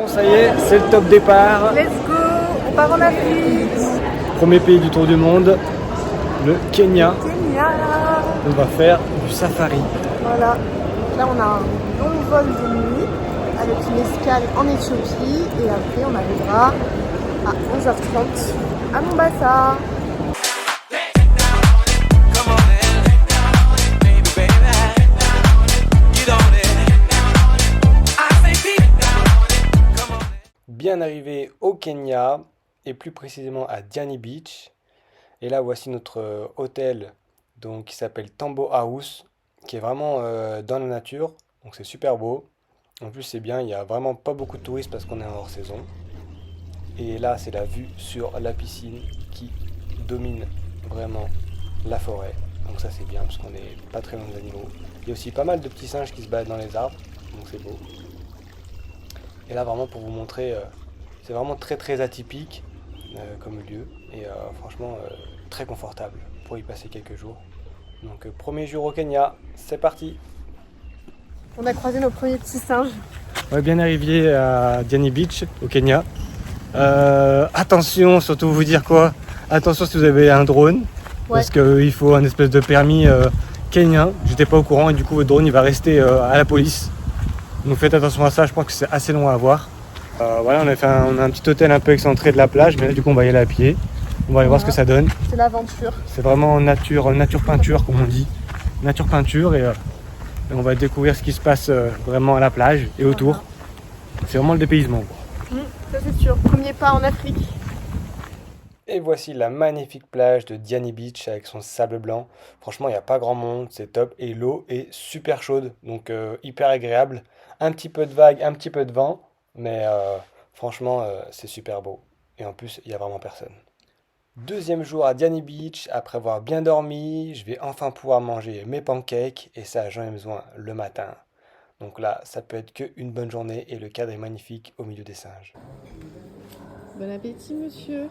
ça y est, c'est le top départ. Let's go, on part en Afrique. Premier pays du tour du monde, le Kenya. Kenya. On va faire du safari. Voilà, là on a un long vol de nuit avec une escale en Éthiopie et après on arrivera à 11h30 à Mombasa. Bien arrivé au Kenya et plus précisément à Diani Beach. Et là voici notre hôtel donc, qui s'appelle Tambo House, qui est vraiment dans la nature, donc c'est super beau. En plus c'est bien, il n'y a vraiment pas beaucoup de touristes parce qu'on est en hors saison. Et là c'est la vue sur la piscine qui domine vraiment la forêt. Donc ça c'est bien parce qu'on n'est pas très loin des animaux. Il y a aussi pas mal de petits singes qui se baladent dans les arbres, donc c'est beau. Et là vraiment pour vous montrer, c'est vraiment très atypique comme lieu et franchement très confortable pour y passer quelques jours. Donc premier jour au Kenya, c'est parti. On a croisé nos premiers petits singes. On est bien arrivé à Diani Beach au Kenya. Attention, surtout vous dire quoi? Attention si vous avez un drone, parce qu'il faut un espèce de permis kenyan. J'étais pas au courant et du coup votre drone il va rester à la police. Donc faites attention à ça, je pense que c'est assez long à voir. Voilà, on a un petit hôtel un peu excentré de la plage, mais là du coup on va y aller à pied. On va aller voir ce que ça donne. C'est l'aventure. C'est vraiment nature peinture comme on dit. Nature peinture et on va découvrir ce qui se passe vraiment à la plage et autour. C'est vraiment le dépaysement. Ça c'est sûr, premier pas en Afrique. Et voici la magnifique plage de Diani Beach avec son sable blanc. Franchement, il n'y a pas grand monde, c'est top. Et l'eau est super chaude, donc hyper agréable. Un petit peu de vagues, un petit peu de vent, mais franchement, c'est super beau. Et en plus, il n'y a vraiment personne. Deuxième jour à Diani Beach, après avoir bien dormi, je vais enfin pouvoir manger mes pancakes. Et ça, j'en ai besoin le matin. Donc là, ça peut être qu'une bonne journée et le cadre est magnifique au milieu des singes. Bon appétit, monsieur.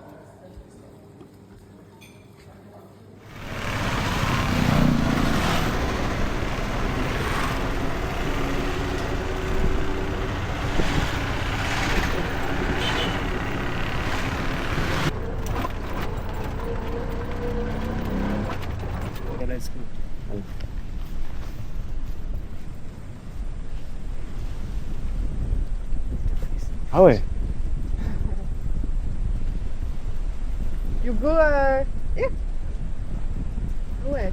Ah ouais. You go here? Ouais.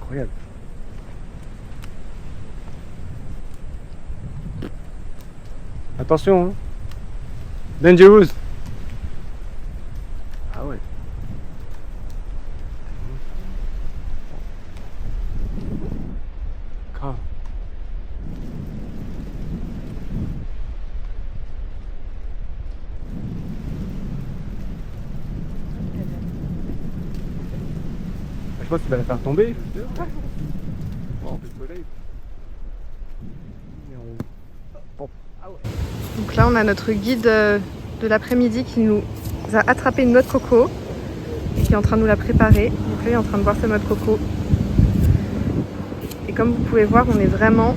Incroyable. Attention, hein. Dangerous. Ah ouais. Grave. Je pense qu'il va la faire tomber. Donc là on a notre guide de l'après-midi qui nous a attrapé une noix de coco et qui est en train de nous la préparer. Donc là il est en train de boire sa noix de coco. Et comme vous pouvez voir, on est vraiment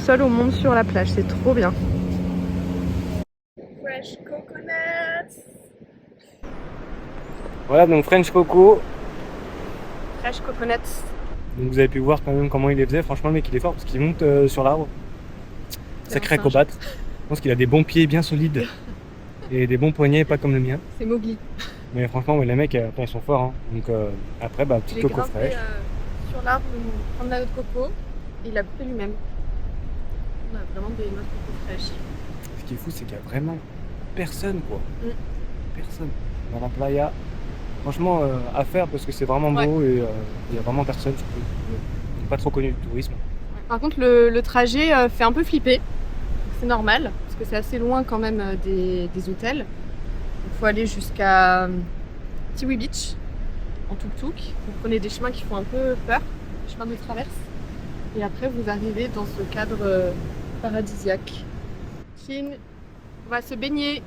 seul au monde sur la plage, c'est trop bien. Fresh coconuts. Voilà donc French Coco. Fresh coconuts. Donc vous avez pu voir quand même comment il les faisait. Franchement le mec il est fort parce qu'il monte sur l'arbre. Sacré acrobate. Je pense qu'il a des bons pieds bien solides et des bons poignets, pas comme le mien. C'est Mowgli. Mais franchement ouais, les mecs ils sont forts. Hein. Donc après petite coco fraîche. Sur l'arbre, prendre la noix de coco et il l'a coupé lui-même. On a vraiment des noix de coco fraîches. Ce qui est fou c'est qu'il y a vraiment personne quoi. Personne. Dans la playa. Franchement à faire parce que c'est vraiment beau et il y a vraiment personne. Pas trop connu du tourisme. Par contre le trajet fait un peu flipper. C'est normal parce que c'est assez loin quand même des hôtels. Il faut aller jusqu'à Tiwi Beach en tuk-tuk. Vous prenez des chemins qui font un peu peur, des chemins de traverse. Et après vous arrivez dans ce cadre paradisiaque. Chin, on va se baigner.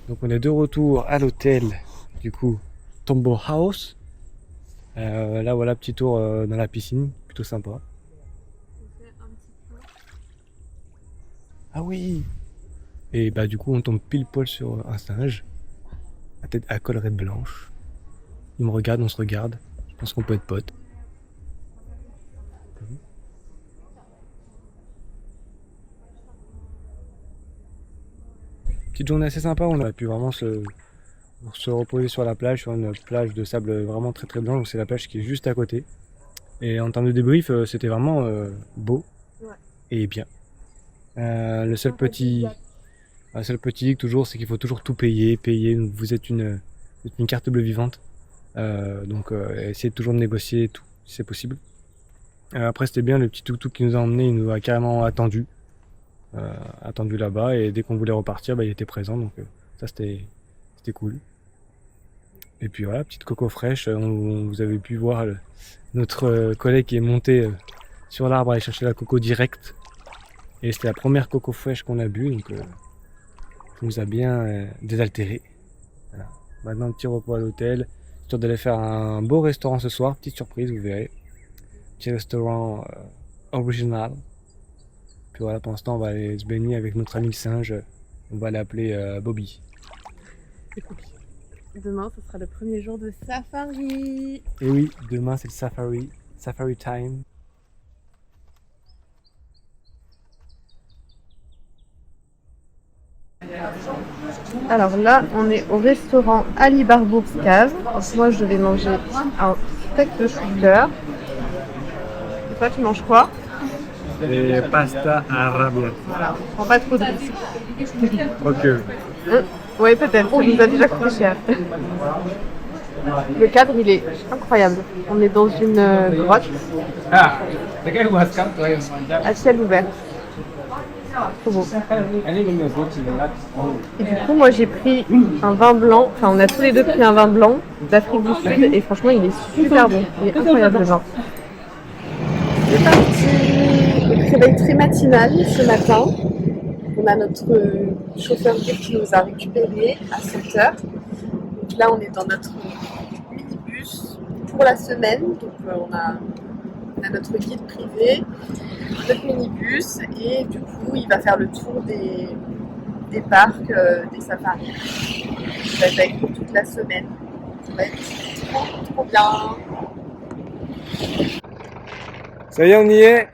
Donc on est de retour à l'hôtel du coup Tombo House. Là voilà, petit tour dans la piscine, plutôt sympa. Ah oui. Et bah du coup on tombe pile poil sur un singe, à tête à collerette blanche. Il me regarde, on se regarde. Je pense qu'on peut être potes. Petite journée assez sympa, on a pu vraiment se reposer sur la plage, sur une plage de sable vraiment très très blanc. Donc c'est la plage qui est juste à côté. Et en termes de débrief, c'était vraiment beau et bien. Le seul petit hic toujours, c'est qu'il faut toujours tout payer. Vous êtes une carte bleue vivante. Donc essayez toujours de négocier tout, si c'est possible. Après c'était bien, le petit tuk-tuk qui nous a emmenés, il nous a carrément attendu là-bas, et dès qu'on voulait repartir, bah, il était présent, donc ça c'était cool. Et puis voilà, petite coco fraîche, vous avez pu voir notre collègue qui est monté sur l'arbre à aller chercher la coco direct, et c'était la première coco fraîche qu'on a bu, donc ça nous a bien désaltéré. Voilà. Maintenant petit repos à l'hôtel, histoire d'aller faire un beau restaurant ce soir, petite surprise, vous verrez. Petit restaurant original. Puis voilà, pour l'instant on va aller se baigner avec notre ami le singe, on va l'appeler Bobby. Demain, ce sera le premier jour de safari. Et oui, demain c'est le safari time. Alors là, on est au restaurant Ali Barbour's Cave. Moi, je vais manger un steak de chou de cœur. Et toi, tu manges quoi? Et pasta arabiata. Voilà, on prend pas trop de risques. Ok. Oui, peut-être, ça nous a déjà coûté cher. Le cadre, il est incroyable. On est dans une grotte à ciel ouvert. Trop beau. Et du coup, moi j'ai pris un vin blanc, enfin on a tous les deux pris un vin blanc d'Afrique du Sud, et franchement il est super bon, il est incroyable le vin. C'est parti. Réveil très matinal ce matin. On a notre chauffeur guide qui nous a récupérés à 7h. Donc là on est dans notre minibus pour la semaine, donc on a notre guide privé, notre minibus, et du coup il va faire le tour des parcs, des safaris. Il va être avec nous toute la semaine. Ça va être trop bien. Ça y est, on y est.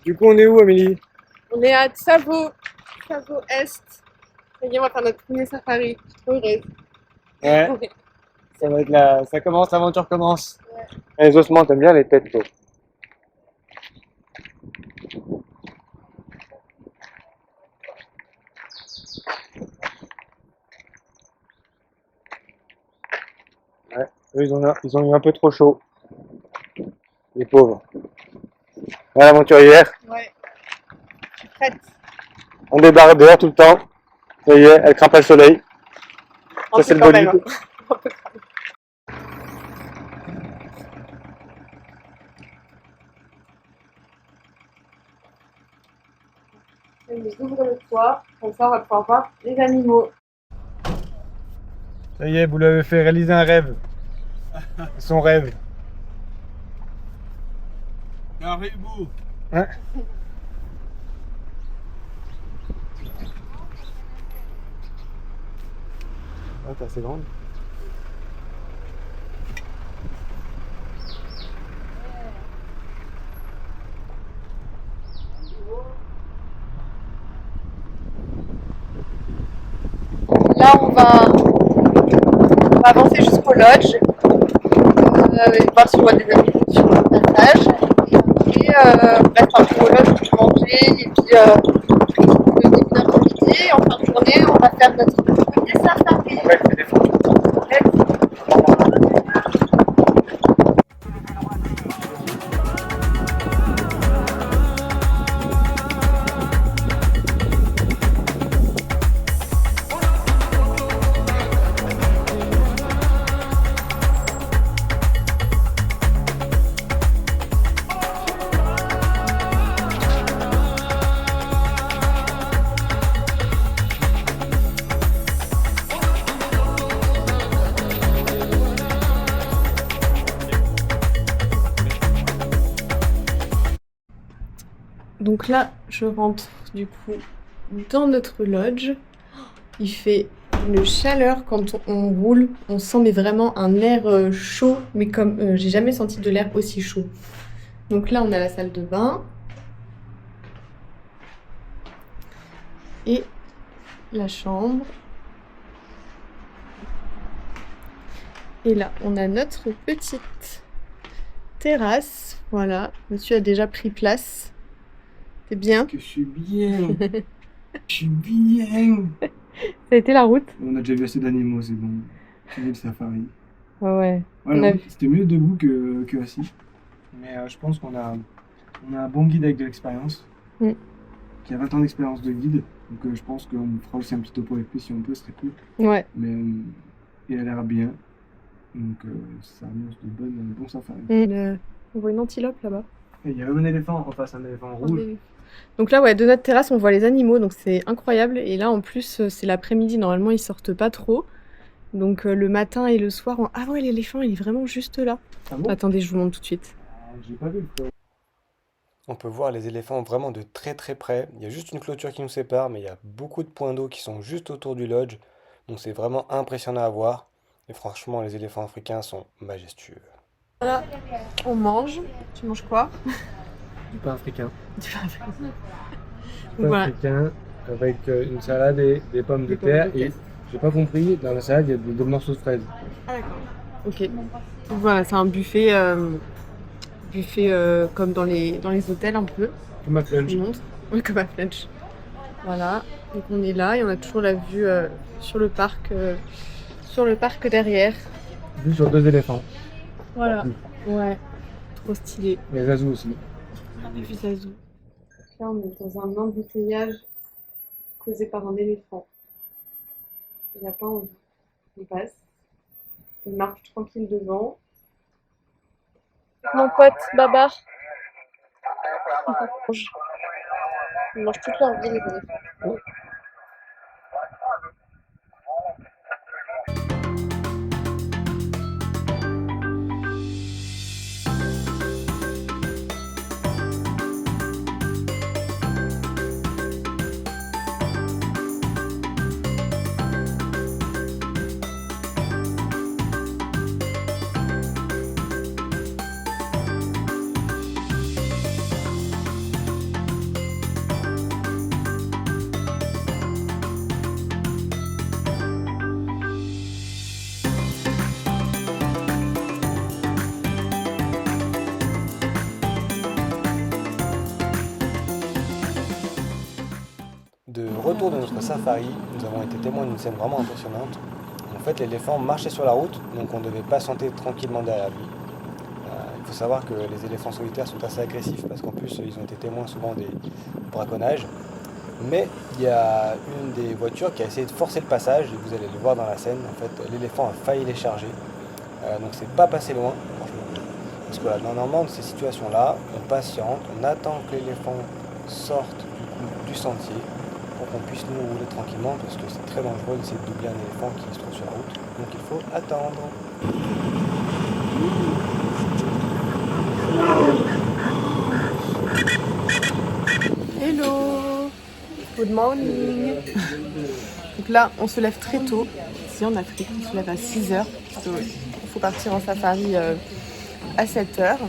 Du coup on est où, Amélie? On est à Tsavo Est. Ça y est, on va faire notre premier safari. Je suis trop heureuse. Ouais. Ça va être là, ça commence, l'aventure commence. Ouais. Les ossements, t'aimes bien les têtes, toi. Ouais, eux, ils ont eu un peu trop chaud. Les pauvres. Ouais, l'aventurière. Ouais. Je suis prête. On débarque dehors tout le temps. Ça y est, elle craint pas le soleil. Ça, c'est le bolide. On ouvre le toit, comme ça on va pouvoir voir les animaux. Ça y est, vous l'avez fait réaliser un rêve. Son rêve. Caribou. Hein? Ah, t'es assez grande. Là on va avancer jusqu'au lodge, voir si on voit des animaux sur le passage. Et on reste un peu au lodge pour manger, et puis le début d'après-midi, et en fin de journée on va faire notre premier safari. Ouais, c'est des photos. Donc là, je rentre du coup dans notre lodge. Il fait une chaleur quand on roule. On sent mais vraiment un air chaud, mais comme j'ai jamais senti de l'air aussi chaud. Donc là, on a la salle de bain. Et la chambre. Et là, on a notre petite terrasse. Voilà, monsieur a déjà pris place. C'est bien. Que je suis bien. Je suis bien. Ça a été la route? On a déjà vu assez d'animaux, c'est bon. Fini le safari. Ouais. Ouais, On la a route, c'était mieux debout que assis. Mais je pense on a un bon guide avec de l'expérience. Mm. Qui a 20 ans d'expérience de guide. Donc je pense qu'on fera aussi un petit topo avec lui si on peut, ce serait cool. Ouais. Mais il a l'air bien. Donc ça annonce de bons safaris. On voit une antilope là-bas. Et il y a même un éléphant en face, un éléphant rouge. Donc là, ouais, de notre terrasse, on voit les animaux, donc c'est incroyable. Et là, en plus, c'est l'après-midi. Normalement, ils sortent pas trop. Donc le matin et le soir, ah ouais, l'éléphant, il est vraiment juste là. Ah bon? Attendez, je vous montre tout de suite. J'ai pas vu le frère. On peut voir les éléphants vraiment de très très près. Il y a juste une clôture qui nous sépare, mais il y a beaucoup de points d'eau qui sont juste autour du lodge. Donc c'est vraiment impressionnant à voir. Et franchement, les éléphants africains sont majestueux. Voilà, on mange. Tu manges quoi? Du pain africain. Du pain africain. Pain Voilà. africain avec une salade et des pommes de terre. Et j'ai pas compris, dans la salade, il y a deux morceaux de fraises. Ah d'accord. Ok. Donc voilà, c'est un buffet, comme dans les hôtels un peu. Comme un flunch. Je vous montre. Oui, comme à Fletch. Voilà. Donc on est là et on a toujours la vue sur le parc derrière. Vue sur deux éléphants. Voilà. Ouais. Trop stylé. Et Zazou aussi. Et puis Zazou. Là, on est dans un embouteillage causé par un éléphant. Il n'a pas envie. Il passe. Il marche tranquille devant. Mon pote, Babar. Ils mangent toute leur vie, les éléphants. De retour de notre safari, nous avons été témoins d'une scène vraiment impressionnante. En fait, l'éléphant marchait sur la route, donc on devait patienter tranquillement derrière lui. Il faut savoir que les éléphants solitaires sont assez agressifs parce qu'en plus, ils ont été témoins souvent des braconnages. Mais il y a une des voitures qui a essayé de forcer le passage, et vous allez le voir dans la scène. En fait, l'éléphant a failli les charger, donc c'est pas passé loin, franchement. Parce que là, normalement, dans ces situations-là, on patiente, on attend que l'éléphant sorte du sentier pour qu'on puisse nous rouler tranquillement parce que c'est très dangereux d'essayer de doubler un éléphant qui se trouve sur la route. Donc il faut attendre. Hello! Good morning! Donc là, on se lève très tôt. Ici en Afrique, on se lève à 6h. Il faut partir en safari à 7h.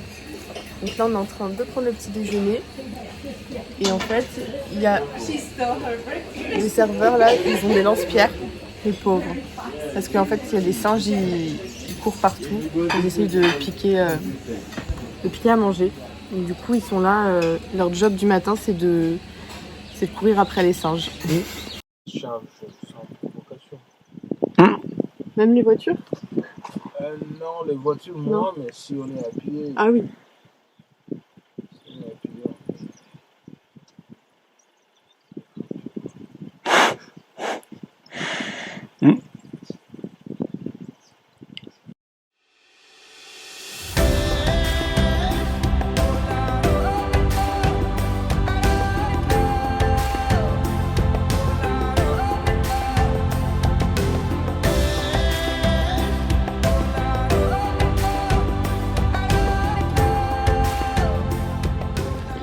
Donc là, on est en train de prendre le petit déjeuner. Et en fait, il y a les serveurs là, ils ont des lance-pierres, les pauvres. Parce qu'en fait, il y a des singes, ils courent partout. Ils essayent de piquer à manger. Et du coup, ils sont là. Leur job du matin, c'est de courir après les singes. C'est en provocation. Même les voitures? Non, les voitures, moi, mais si on est à pied. Ah oui. Si on est à pied,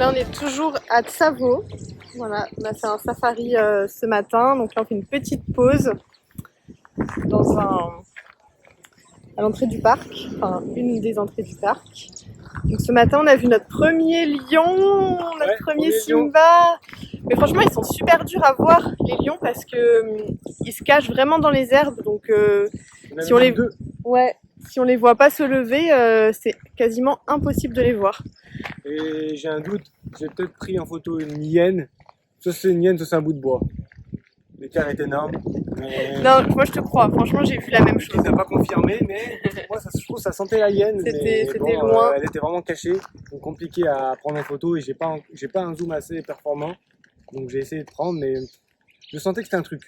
là, on est toujours à Tsavo. Voilà, on a fait un safari ce matin. Donc là, on fait une petite pause à l'entrée du parc, enfin une des entrées du parc. Donc ce matin, on a vu notre premier lion, notre premier Simba. Mais franchement, ils sont super durs à voir, les lions, parce que ils se cachent vraiment dans les herbes. Donc si on les voit pas se lever, c'est quasiment impossible de les voir. Et j'ai un doute, j'ai peut-être pris en photo une hyène. Soit c'est une hyène, soit c'est un bout de bois. L'écart est énorme. Mais... Non, moi je te crois, franchement j'ai vu la même chose. Il n'a pas confirmé, mais moi je trouve que ça sentait la hyène. C'était loin. Elle était vraiment cachée, donc compliqué à prendre en photo et j'ai pas un zoom assez performant. Donc j'ai essayé de prendre, mais je sentais que c'était un truc.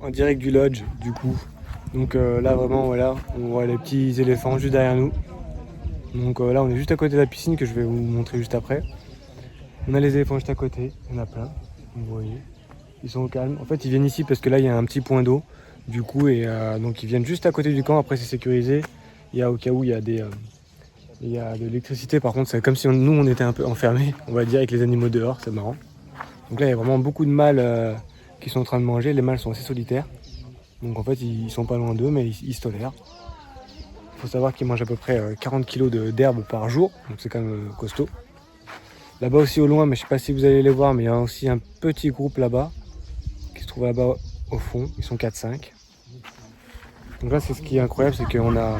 En direct du lodge, du coup. Donc là vraiment, voilà, on voit les petits éléphants juste derrière nous. Donc là, on est juste à côté de la piscine que je vais vous montrer juste après. On a les éléphants juste à côté, il y en a plein, vous voyez. Ils sont au calme. En fait, ils viennent ici parce que là, il y a un petit point d'eau, du coup, et donc ils viennent juste à côté du camp. Après, c'est sécurisé. Il y a au cas où il y a il y a de l'électricité. Par contre, c'est comme si nous, on était un peu enfermés, on va dire, avec les animaux dehors. C'est marrant. Donc là, il y a vraiment beaucoup de mâles qui sont en train de manger. Les mâles sont assez solitaires. Donc en fait, ils sont pas loin d'eux, mais ils se tolèrent. Il faut savoir qu'ils mangent à peu près 40 kg d'herbe par jour, donc c'est quand même costaud. Là-bas aussi au loin, mais je sais pas si vous allez les voir, mais il y a aussi un petit groupe là-bas, qui se trouve là-bas au fond, ils sont 4-5. Donc là, c'est ce qui est incroyable, c'est qu'on a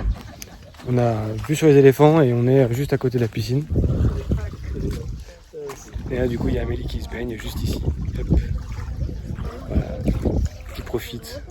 vue sur les éléphants et on est juste à côté de la piscine. Et là, du coup, il y a Amélie qui se baigne juste ici. Hop. Voilà, qui profite.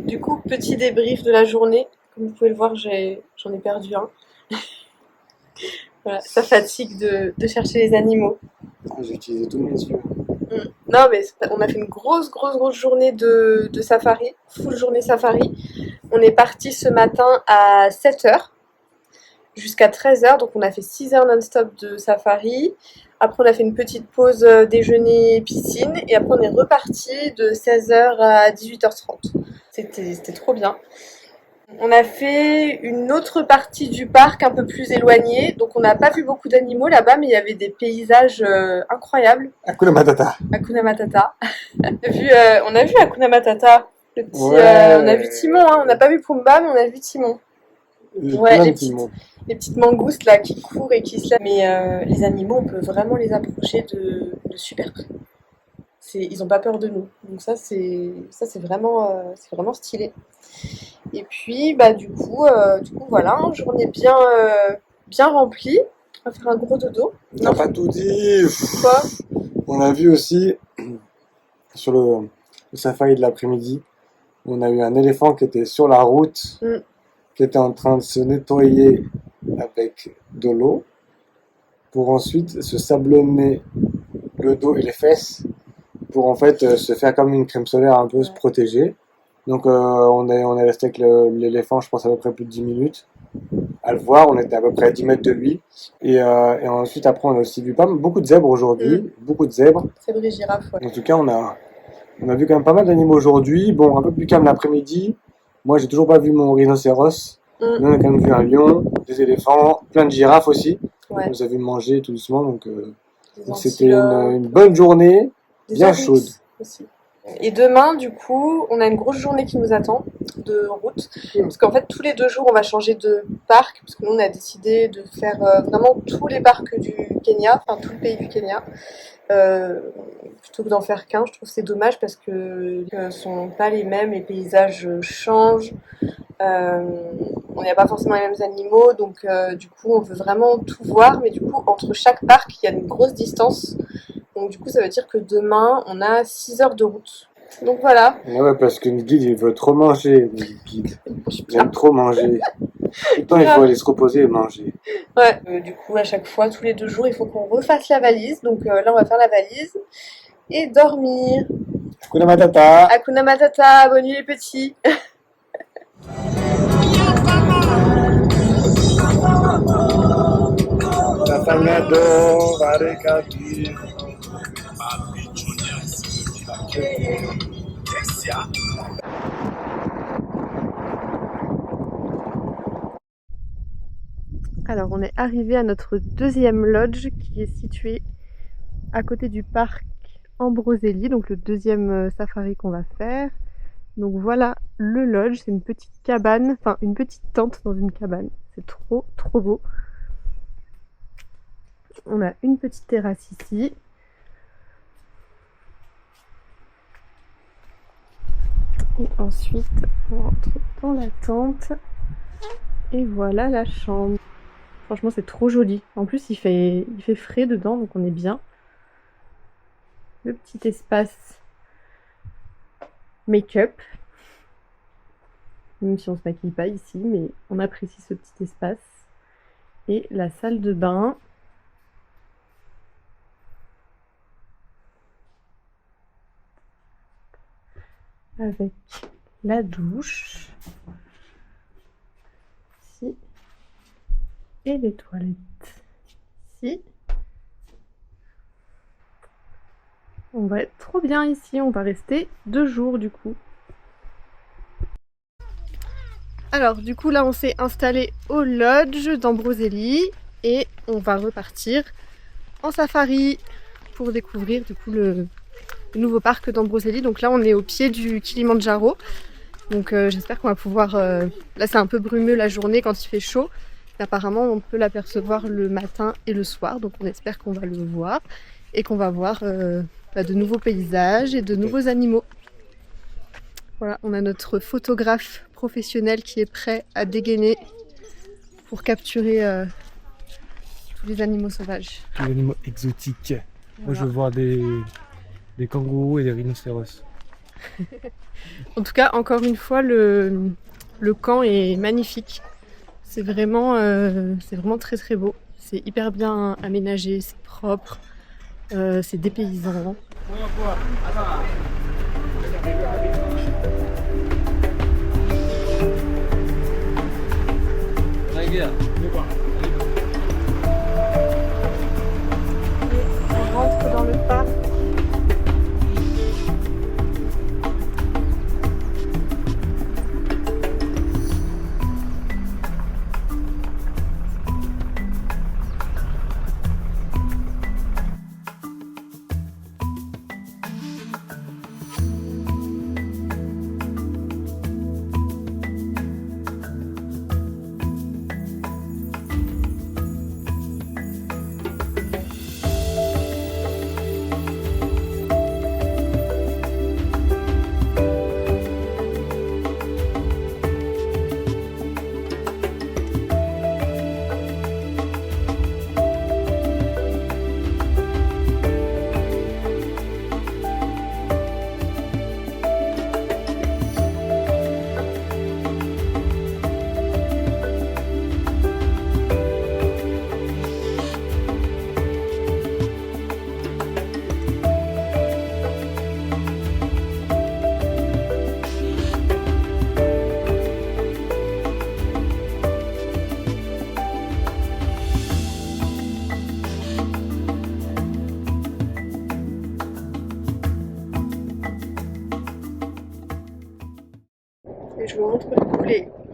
Du coup, petit débrief de la journée. Comme vous pouvez le voir, j'en ai perdu un. Voilà, ça fatigue de chercher les animaux. J'ai utilisé tous mes yeux. Non, mais on a fait une grosse journée de safari, full journée safari. On est parti ce matin à 7h jusqu'à 13h, donc on a fait 6 heures non-stop de safari. Après, on a fait une petite pause déjeuner piscine et après, on est reparti de 16h à 18h30. C'était trop bien. On a fait une autre partie du parc un peu plus éloignée, donc on n'a pas vu beaucoup d'animaux là-bas, mais il y avait des paysages incroyables. Hakuna Matata. Hakuna Matata. On a vu Hakuna Matata. Le petit, Ouais. on a vu Timon, hein. On n'a pas vu Pumba, mais on a vu Timon. Ouais, les petites mangoustes là qui courent et qui se lèvent. Mais les animaux, on peut vraiment les approcher de super près. Ils ont pas peur de nous. Donc ça c'est vraiment stylé. Et puis bah du coup voilà, une journée bien remplie. On va faire un gros dodo. T'as pas tout dit. Quoi ? On a vu aussi sur le safari de l'après-midi, on a eu un éléphant qui était sur la route, qui était en train de se nettoyer avec de l'eau pour ensuite se sablonner le dos et les fesses pour en fait se faire comme une crème solaire, un peu se protéger. Donc on est resté avec l'éléphant, je pense à peu près plus de 10 minutes à le voir. On était à peu près à 10 mètres de lui. Et ensuite, après, on a aussi vu pas beaucoup de zèbres aujourd'hui. Beaucoup de zèbres. Zèbres et girafes, ouais. En tout cas, on a vu quand même pas mal d'animaux aujourd'hui. Bon, un peu plus calme l'après-midi. Moi, j'ai toujours pas vu mon rhinocéros. Mais on a quand même vu un lion, des éléphants, plein de girafes aussi. Ouais. On nous a vu manger tout doucement. Donc, c'était antilopes. une bonne journée, Des bien oryx chaude. aussi. Et demain, du coup, on a une grosse journée qui nous attend de route. Parce qu'en fait, tous les 2 jours, on va changer de parc. Parce que nous, on a décidé de faire vraiment tous les parcs du Kenya, enfin tout le pays du Kenya. Plutôt que d'en faire qu'un, je trouve que c'est dommage parce que ne sont pas les mêmes, les paysages changent. On n'y a pas forcément les mêmes animaux, donc du coup, on veut vraiment tout voir. Mais du coup, entre chaque parc, il y a une grosse distance. Donc du coup, ça veut dire que demain, on a 6 heures de route. Donc voilà. Ouais, parce que le guide, il veut trop manger. Le guide, il aime trop manger. Tout le temps, il faut aller se reposer et manger. Ouais. Du coup, à chaque fois, tous les 2 jours, il faut qu'on refasse la valise. Donc là, on va faire la valise et dormir. Hakuna Matata. Hakuna Matata, bonne nuit les petits. Tafangado, Varekati. Alors, on est arrivé à notre deuxième lodge qui est situé à côté du parc Ambroselli, donc le deuxième safari qu'on va faire. Donc voilà le lodge, c'est une petite cabane, enfin une petite tente dans une cabane. C'est trop trop beau. On a une petite terrasse ici. Et ensuite, on rentre dans la tente. Et voilà la chambre. Franchement, c'est trop joli. En plus, il fait frais dedans, donc on est bien. Le petit espace make-up. Même si on se maquille pas ici, mais on apprécie ce petit espace. Et la salle de bain. Avec la douche. Ici. Et les toilettes. Ici. On va être trop bien ici. On va rester 2 jours du coup. Alors du coup là on s'est installé au lodge d'Ambroselli et on va repartir en safari pour découvrir du coup le nouveau parc d'Ambroselli. Donc là on est au pied du Kilimandjaro, donc j'espère qu'on va pouvoir, là c'est un peu brumeux la journée quand il fait chaud, mais apparemment on peut l'apercevoir le matin et le soir, donc on espère qu'on va le voir et qu'on va voir de nouveaux paysages et de nouveaux animaux. Voilà, on a notre photographe professionnel qui est prêt à dégainer pour capturer tous les animaux sauvages. Tous les animaux exotiques. Voilà. Moi, je veux voir des kangourous et des rhinocéros. En tout cas, encore une fois, le camp est magnifique. C'est vraiment très très beau. C'est hyper bien aménagé, c'est propre, c'est dépaysant. On rentre dans le parc.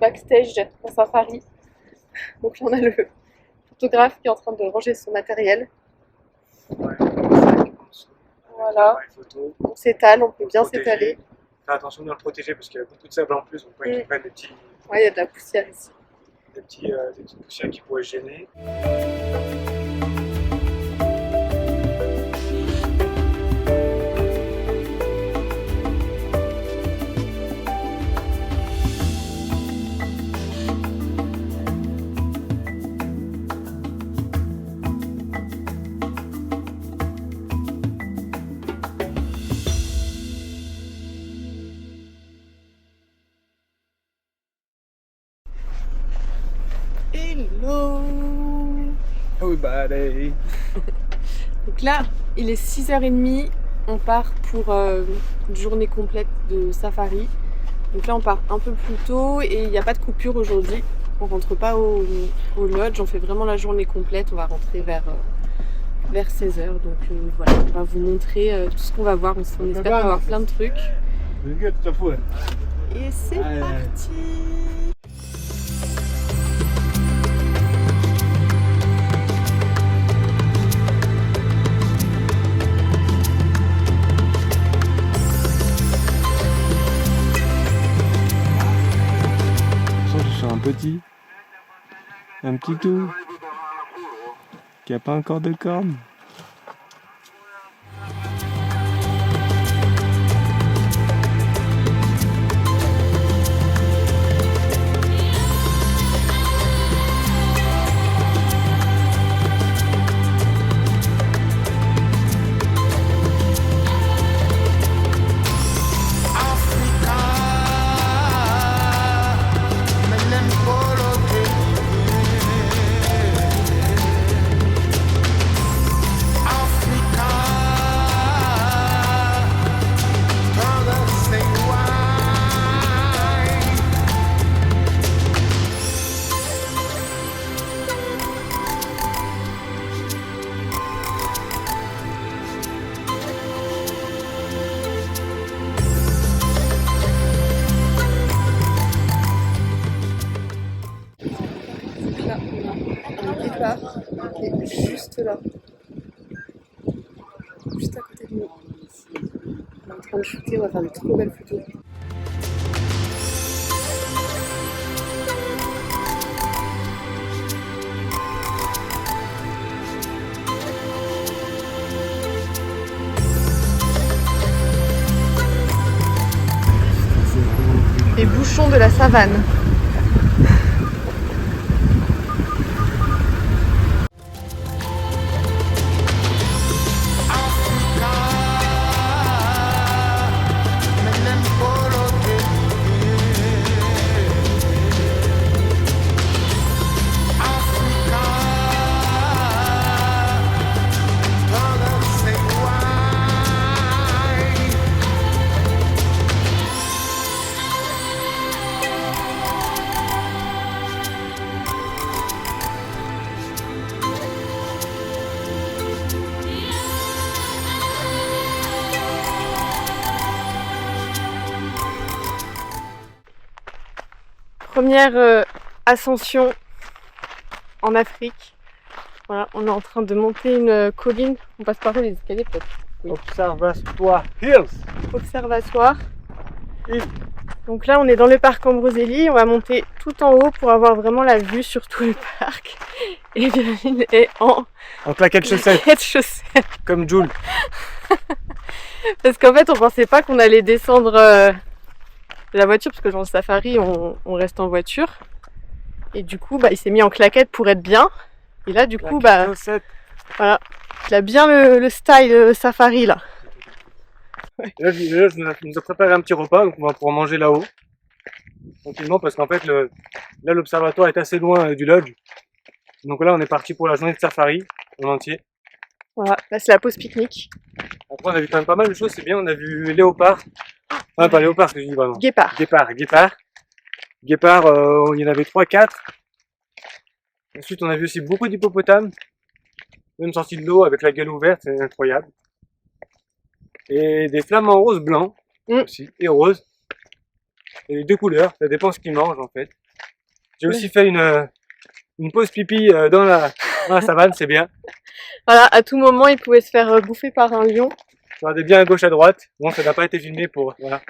backstage en safari. Donc là on a le photographe qui est en train de ranger son matériel. Ouais. Voilà, on s'étale, on peut bien s'étaler. Faire attention de le protéger parce qu'il y a beaucoup de sable en plus, donc pas qu'il prenne des petits, Ouais, il y a de la poussière ici. des petites poussières qui pourraient gêner. Hello! Everybody. Donc là, il est 6h30, on part pour une journée complète de safari. Donc là, on part un peu plus tôt et il n'y a pas de coupure aujourd'hui. On rentre pas au lodge, on fait vraiment la journée complète. On va rentrer vers 16h. Donc voilà, on va vous montrer tout ce qu'on va voir. On espère avoir plein de trucs. Et c'est parti! Sur un petit tout, qui a pas encore de cornes. Là, on a un guépard qui est juste là. Juste à côté de nous. On est en train de shooter, on va faire de trop belles photos. Les bouchons de la savane. Première ascension en Afrique. Voilà, on est en train de monter une colline. On passe par où les escaliers peut-être? Oui. Observatoire Hills. Observatoire. Donc là, on est dans le parc Ambroselli. On va monter tout en haut pour avoir vraiment la vue sur tout le parc. Et Virginie est en claquettes chaussettes. chaussettes. Comme Jules. Parce qu'en fait, on pensait pas qu'on allait descendre de la voiture, parce que dans le safari, on reste en voiture. Et du coup, il s'est mis en claquettes pour être bien. Et là, du coup, voilà, il a bien le style safari là. Ouais. Là, je nous a préparé un petit repas, donc on va pouvoir manger là-haut. Tranquillement, parce qu'en fait, là, l'observatoire est assez loin du lodge. Donc là, on est parti pour la journée de safari en entier. Voilà, là c'est la pause pique-nique. Après, on a vu quand même pas mal de choses, c'est bien. On a vu léopard. Ah, pas léopard, que je dis, bah non. Guépard. Guépard, il y en avait 3-4. Ensuite, on a vu aussi beaucoup d'hippopotames. Même sortis de l'eau avec la gueule ouverte, c'est incroyable. Et des flamants roses blancs aussi, et roses. Et les deux couleurs, ça dépend ce qu'ils mangent en fait. J'ai aussi fait une pause pipi dans la savane, c'est bien. Voilà, à tout moment, il pouvait se faire bouffer par un lion. Regardez bien à gauche, à droite. Bon, ça n'a pas été filmé pour, voilà,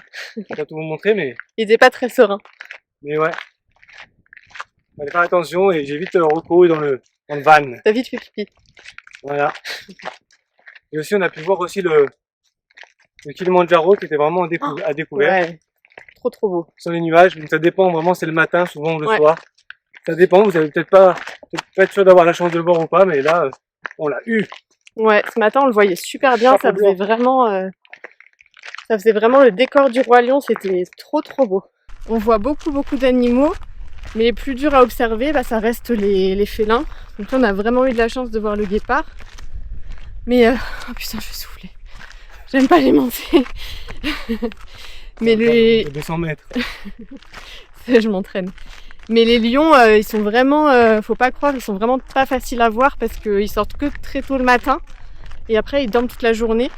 pas tout vous montrer, mais Il était pas très serein. ouais. Fallait faire attention et j'ai vite recouru dans le van. T'as vite fait pipi. Voilà. Et aussi, on a pu voir aussi le Kilimandjaro qui était vraiment à découvert. Ouais, trop beau. Sur les nuages. Donc ça dépend vraiment, c'est le matin, souvent ou le Ouais. soir. Ça dépend, vous avez peut-être pas être sûr d'avoir la chance de le voir ou pas, mais là, on l'a eu. Ouais, ce matin, on le voyait super bien. Chapeau Ça faisait vraiment le décor du Roi Lion. C'était trop beau. On voit beaucoup d'animaux. Mais les plus durs à observer, bah, ça reste les félins. Donc là, on a vraiment eu de la chance de voir le guépard. Mais, oh putain, je vais souffler. J'aime pas les monter. Mais les... 200 mètres. je m'entraîne. Mais les lions, ils sont vraiment, faut pas croire, ils sont vraiment pas faciles à voir parce qu'ils sortent que très tôt le matin. Et après, ils dorment toute la journée.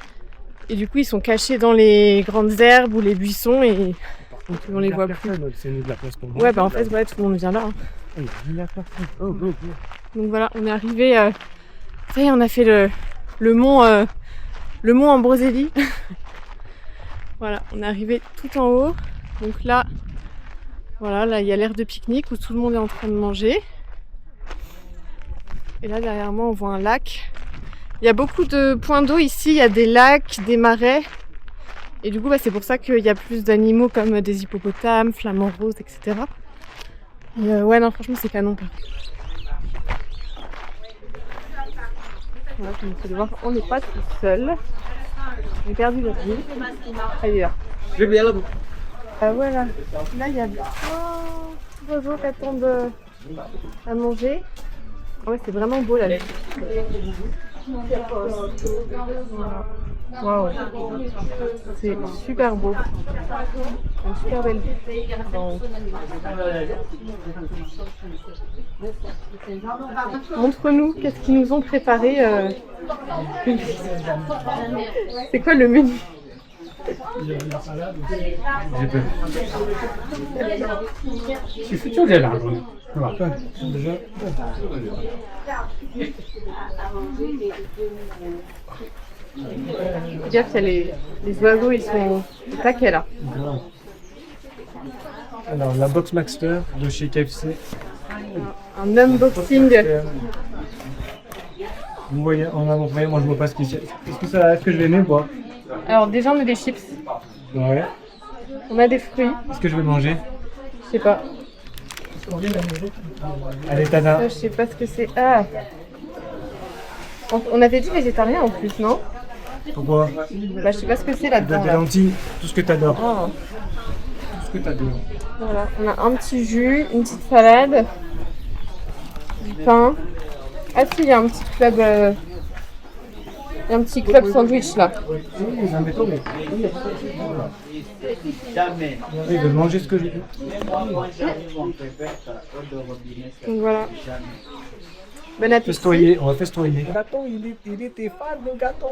Et du coup, ils sont cachés dans les grandes herbes ou les buissons et on les voit plus. C'est nous de la place pour Ouais, bah en fait, ouais, tout le monde vient là. Hein. Donc voilà, on est arrivé. Ça y est, on a fait le mont Ambroselli. Voilà, on est arrivé tout en haut. Donc là, voilà, là il y a l'aire de pique-nique où tout le monde est en train de manger. Et là derrière moi, on voit un lac. Il y a beaucoup de points d'eau ici. Il y a des lacs, des marais. Et du coup, bah, c'est pour ça qu'il y a plus d'animaux comme des hippopotames, flamants roses, etc. Et ouais, non, franchement, c'est canon. Voilà, comme vous pouvez le voir, on n'est pas tout seul. J'ai perdu le fil. Ah, il est là. Voilà. Là, il y a plein d'oiseaux qui attendent à manger. Ah ouais, c'est vraiment beau là. Waouh. C'est super beau. Une super belle vue. Montre-nous qu'est-ce qu'ils nous ont préparé. C'est quoi le menu? Regarde, les oiseaux, ils sont taqués là. Alors, la Box Maxter de chez KFC. Un unboxing. Vous voyez, en avant-près, moi je vois pas ce qu'il y a. Est-ce que je vais aimer ou pas? Alors déjà, on a des chips. Ouais. On a des fruits. Est-ce que je vais manger? Je sais pas. Allez, Tana. Je sais pas ce que c'est. Ah. On avait dit végétarien en plus, non? Pourquoi? Bah, je sais pas ce que c'est là-dedans. Des Là. lentilles, tout ce que t'adores. Ah. Tout ce que t'adores. Voilà, on a un petit jus, une petite salade, du pain. Ah si, il y a un petit club, sandwich là. Il veut manger ce que j'ai dit. Donc voilà. Bon appétit. Festoyer, on va festoyer. Le gâteau, il était fan, le gâteau.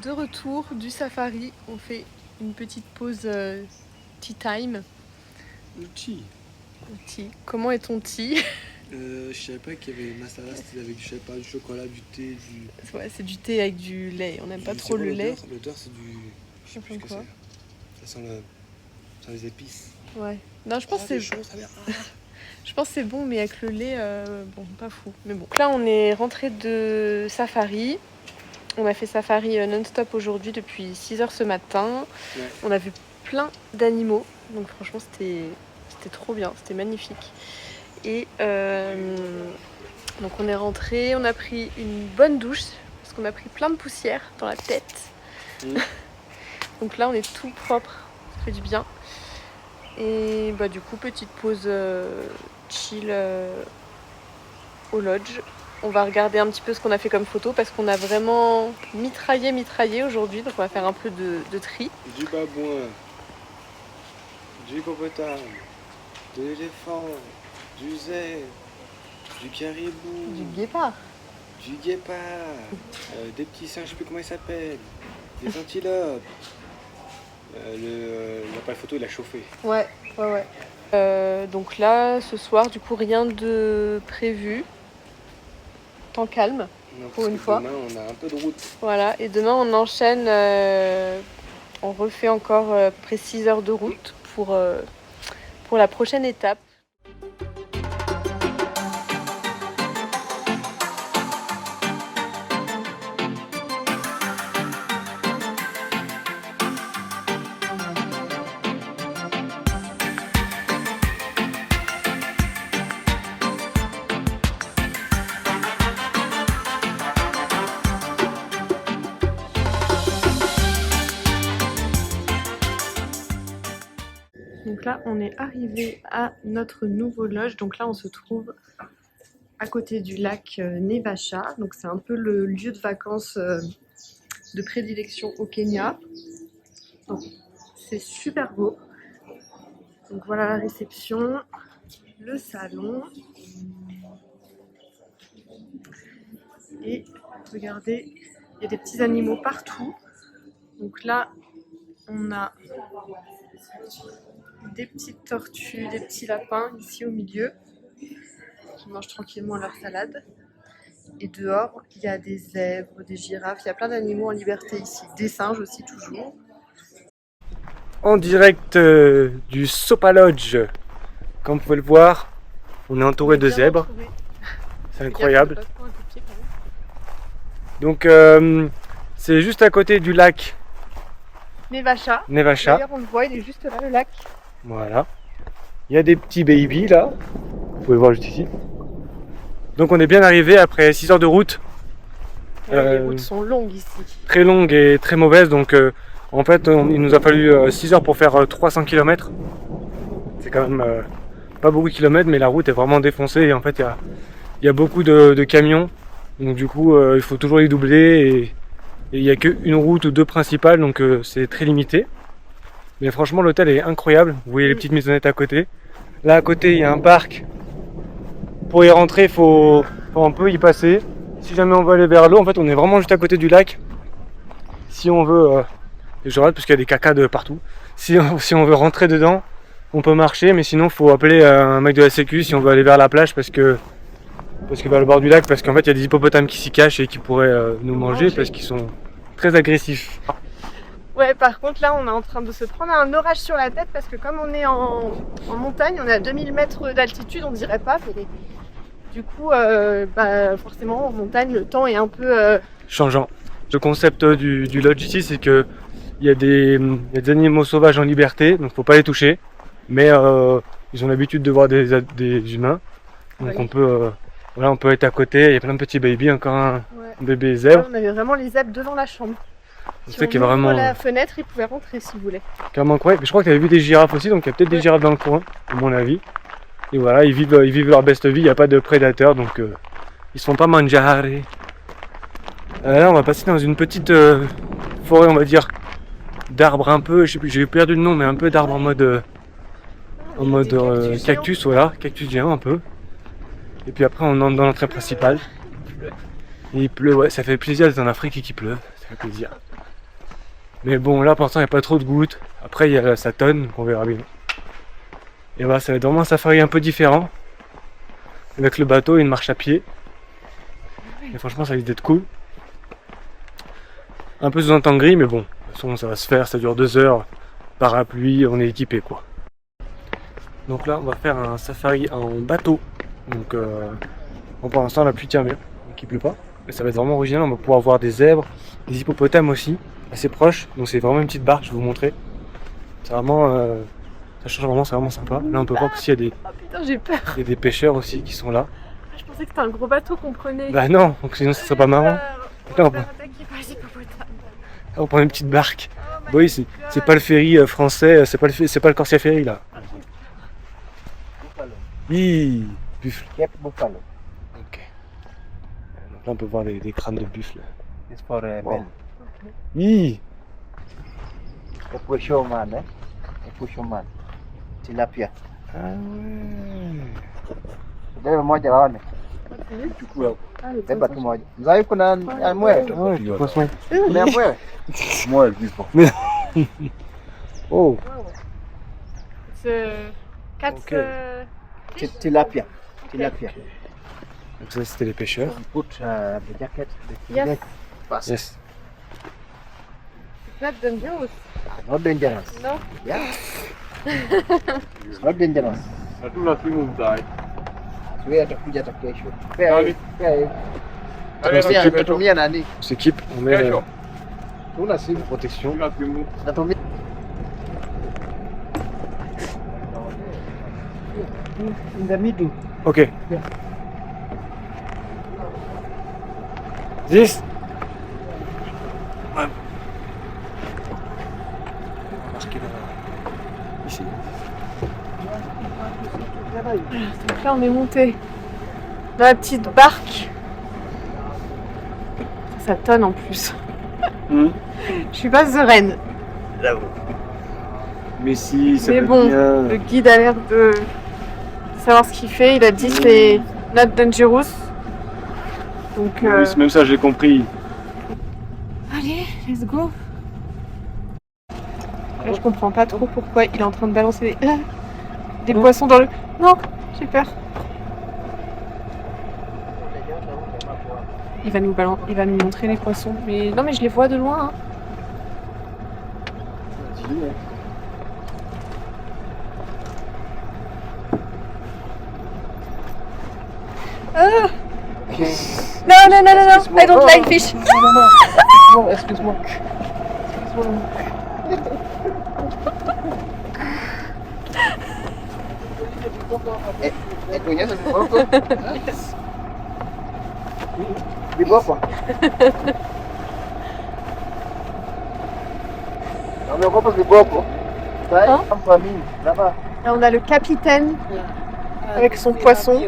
De retour du safari, on fait une petite pause tea time. Le tea. Tea. Comment est ton tea? Je savais pas qu'il y avait masala, c'était avec, je sais pas, du chocolat, du thé, du... Ouais, c'est du thé avec du lait. On n'aime pas trop le lait. L'odeur, c'est du... Je sais plus ce que Quoi. c'est. Ça sent les épices. Ouais. Non, je pense que c'est... chaud, ça vient. Je pense que c'est bon, mais avec le lait, bon, pas fou. Mais bon. Là, on est rentré de safari. On a fait safari non-stop aujourd'hui depuis 6h ce matin. Ouais. On a vu plein d'animaux. Donc franchement, c'était trop bien. C'était magnifique. Et donc on est rentré. On a pris une bonne douche parce qu'on a pris plein de poussière dans la tête. Donc là, on est tout propre. Ça fait du bien. Et bah du coup, petite pause chill au lodge. On va regarder un petit peu ce qu'on a fait comme photo parce qu'on a vraiment mitraillé aujourd'hui. Donc on va faire un peu de tri. Du babouin, du hippopotame, de l'éléphant, du zèbre, du caribou, Du guépard. du guépard, des petits singes, je sais plus comment ils s'appellent, des antilopes. L'appareil photo il a chauffé. Ouais. Donc là, ce soir, du coup, rien de prévu. Temps calme, Non, pour une fois. Demain on a un peu de route. Voilà, et demain on enchaîne, on refait encore près 6 heures de route pour la prochaine étape. Donc là, on est arrivé à notre nouveau lodge. Donc là, on se trouve à côté du lac Nevacha. Donc c'est un peu le lieu de vacances de prédilection au Kenya. Donc c'est super beau. Donc voilà la réception, le salon. Et regardez, il y a des petits animaux partout. Donc là, on a des petites tortues, des petits lapins ici au milieu qui mangent tranquillement leur salade. Et dehors, il y a des zèbres, des girafes, il y a plein d'animaux en liberté ici. Des singes aussi toujours. En direct du Sopa Lodge. Comme vous pouvez le voir, on est entouré de zèbres. C'est incroyable. Donc c'est juste à côté du lac Nevacha. Nevacha. D'ailleurs, on le voit, il est juste là, le lac. Voilà. Il y a des petits babies là. Vous pouvez voir juste ici. Donc on est bien arrivé après 6 heures de route. Les routes sont longues ici. Très longues et très mauvaises. Donc en fait, il nous a fallu 6 heures pour faire 300 km. C'est quand même pas beaucoup de kilomètres, mais la route est vraiment défoncée. Et en fait, il y a beaucoup de camions. Donc du coup, il faut toujours les doubler. Et il n'y a qu'une route ou deux principales, donc c'est très limité. Mais franchement, l'hôtel est incroyable. Vous voyez les petites maisonnettes à côté. Là, à côté, il y a un parc. Pour y rentrer, faut un peu y passer. Si jamais on veut aller vers l'eau, en fait, on est vraiment juste à côté du lac. Si on veut, et je rate parce qu'il y a des cacas de partout. Si on veut rentrer dedans, on peut marcher, mais sinon, faut appeler un mec de la sécu si on veut aller vers la plage parce que vers le bord du lac, parce qu'en fait, il y a des hippopotames qui s'y cachent et qui pourraient nous manger parce qu'ils sont très agressifs. Ouais, par contre, là, on est en train de se prendre un orage sur la tête parce que comme on est en montagne, on est à 2000 mètres d'altitude, on dirait pas, mais du coup, forcément, en montagne, le temps est un peu changeant. Le concept du lodge ici, c'est que il y a des animaux sauvages en liberté, donc faut pas les toucher, mais ils ont l'habitude de voir des humains, donc on peut être à côté. Il y a plein de petits babies, encore un bébé zèbre. Ouais, on avait vraiment les zèbres devant la chambre. Si on ouvre vraiment la fenêtre, ils pouvaient rentrer si vous voulez. Carrément incroyable. Je crois que tu avais vu des girafes aussi, donc il y a peut-être des girafes dans le coin, à mon avis. Et voilà, ils vivent leur best vie, il n'y a pas de prédateurs, donc ils se font pas mangiare. Là, on va passer dans une petite forêt, on va dire, d'arbres un peu, je sais plus, j'ai perdu le nom, mais un peu d'arbres en mode cactus, voilà, cactus géant un peu. Et puis après, on entre dans l'entrée principale. Et il pleut, ouais, ça fait plaisir d'être en Afrique et qu'il pleut, ça fait plaisir. Mais bon, là pour l'instant il n'y a pas trop de gouttes. Après il y a ça tonne, donc on verra bien. Et voilà, ça va être vraiment un safari un peu différent. avec le bateau et une marche à pied. Et franchement, ça risque d'être cool. Un peu sous un temps gris, mais bon, de toute façon, ça va se faire. Ça dure 2 heures. Parapluie, on est équipé quoi. Donc là, on va faire un safari en bateau. Donc, bon, pour l'instant, la pluie tient bien, donc il pleut pas. Mais ça va être vraiment original. On va pouvoir voir des zèbres, des hippopotames aussi, assez proches. Donc, c'est vraiment une petite barque, je vais vous montrer. C'est vraiment, ça change vraiment, c'est vraiment sympa. Là, on peut voir qu'il y a des, Oh putain, j'ai peur. il y a des pêcheurs aussi qui sont là. Ah, je pensais que c'était un gros bateau qu'on prenait. Bah non, donc sinon, ça serait pas marrant. On Non, va se faire attaquer par les hippopotames. On prend une petite barque. Oh my Oui, c'est pas le ferry français, c'est pas le Corsia Ferry là. Hi, buffle. Cape Buffalo. Ok. Donc là, on peut voir des crânes de buffle. It's for Wow. men. Hi. A pushoman, eh? A pushoman. Tilapia. Ah ouais. Beba moja waone. Ah, le Beba poisson. tu moja. Mzai kuna mwewe. Ah ouais, du poisson. Kuna mwewe. Mwewe vipo. Oh, C'est 4 Ok. Tilapia. Tilapia. donc ça c'était les pêcheurs. Put the jacket. Yes. Yes. Not dangerous. Not dangerous. No. Yeah. It's not dangerous. Hatuna simu mtaani. Wewe atakuja hata kesho. Nani? Tunatumia nani? On s'équipe, on met Kesho. Tuna simu. protection. Sina simu. Tunatumia. In the middle. Ok. 10. Ici. Donc là, on est monté dans la petite barque. Ça tonne en plus. Je suis pas sereine. Mais si, ça Mais va bon, bien. le guide a l'air de savoir ce qu'il fait. Il a dit c'est not dangerous. Donc, Oui, c'est même ça, j'ai compris. allez, let's go. Là, je comprends pas trop pourquoi il est en train de balancer des poissons dans le. Non, j'ai peur. Il va nous montrer les poissons. Mais non, mais je les vois de loin. Hein. Ah. Non, non, non, non, non, I don't like fish. Excuse-moi. Kunyesha viboko. Viboko. Wameogopa viboko. Hein? Famille, là-bas. Là, on a le capitaine avec son poisson,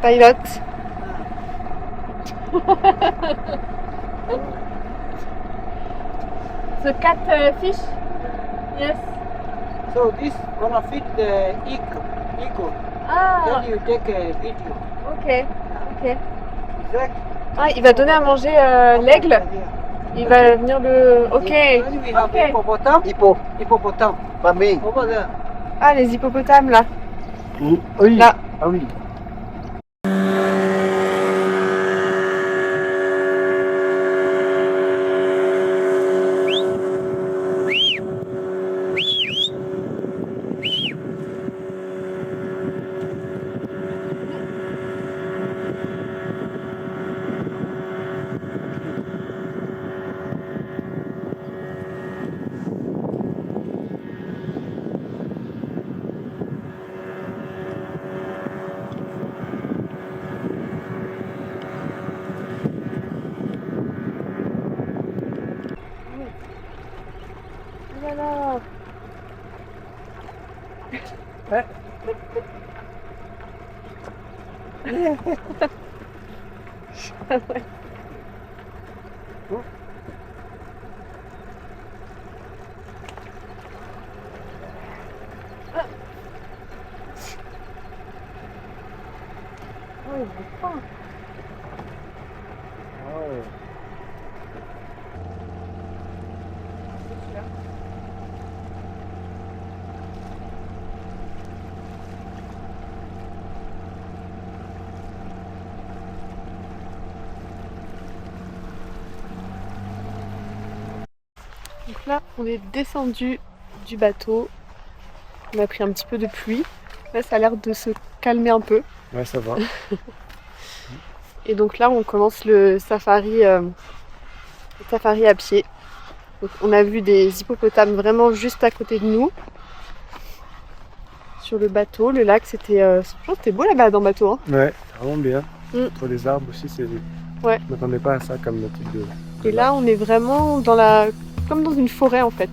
pilot. The cat fish? Yes. So this gonna feed the eagle. Ah, Then you take a video. ok, ok. Exact. Ah, il va donner à manger l'aigle. Il va venir le. Ok. Then we have Okay. hippopotame. Hippopotame. Famille. Over there. Ah, les hippopotames là. Oui. Là. Ah oui. Voilà. Oh, il est fin. Là, on est descendu du bateau. On a pris un petit peu de pluie. Là, ça a l'air de se calmer un peu. Ouais, ça va. Et donc là, on commence le safari à pied. Donc, on a vu des hippopotames vraiment juste à côté de nous. Sur le bateau, le lac, c'était beau la balade en bateau. Hein. Ouais, vraiment bien. Mm. Entre les arbres aussi, c'est. Ouais. Je m'attendais pas à ça comme type de. Et là, on est vraiment comme dans une forêt en fait.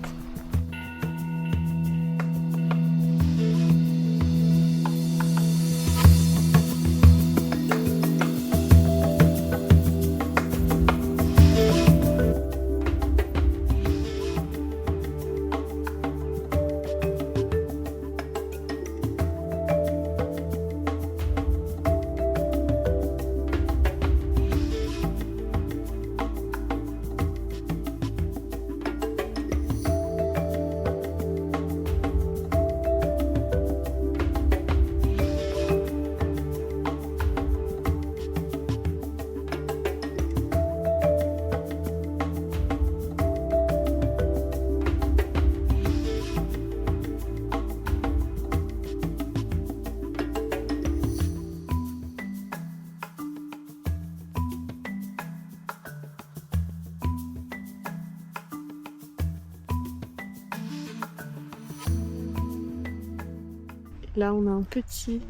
Là, on a un petit.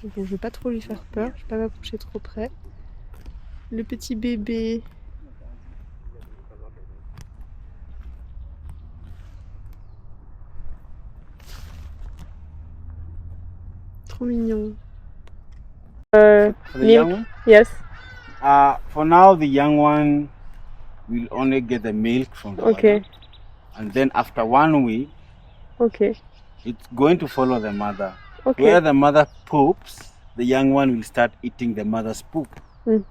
Bon, je vais pas trop lui faire peur, je vais pas m'approcher trop près. Le petit bébé. Trop mignon. For the Milk. young one? Yes. For now, the young one will only get the milk from the Okay. mother. And then after 1 week, Okay. it's going to follow the mother. Okay. Where the mother poops, the young one will start eating the mother's poop. Mm.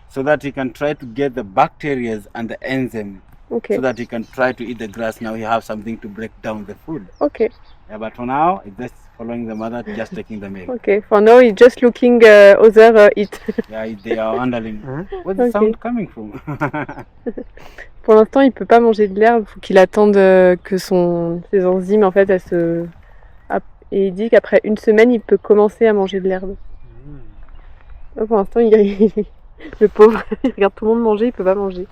So that he can try to get the bacteria and the enzyme. Okay. So that he can try to eat the grass. Now he have something to break down the food. Okay. Yeah, but for now, it's just following the mother, just taking the milk. Okay. For now, he's just looking other eat. Yeah, they are handling. Where's the Okay. sound coming from? Pour l'instant, il peut pas manger de l'herbe. Il faut qu'il attende que ses enzymes en fait, et il dit qu'après 1 semaine, il peut commencer à manger de l'herbe. Pour l'instant, le pauvre, il regarde tout le monde manger, il peut pas manger.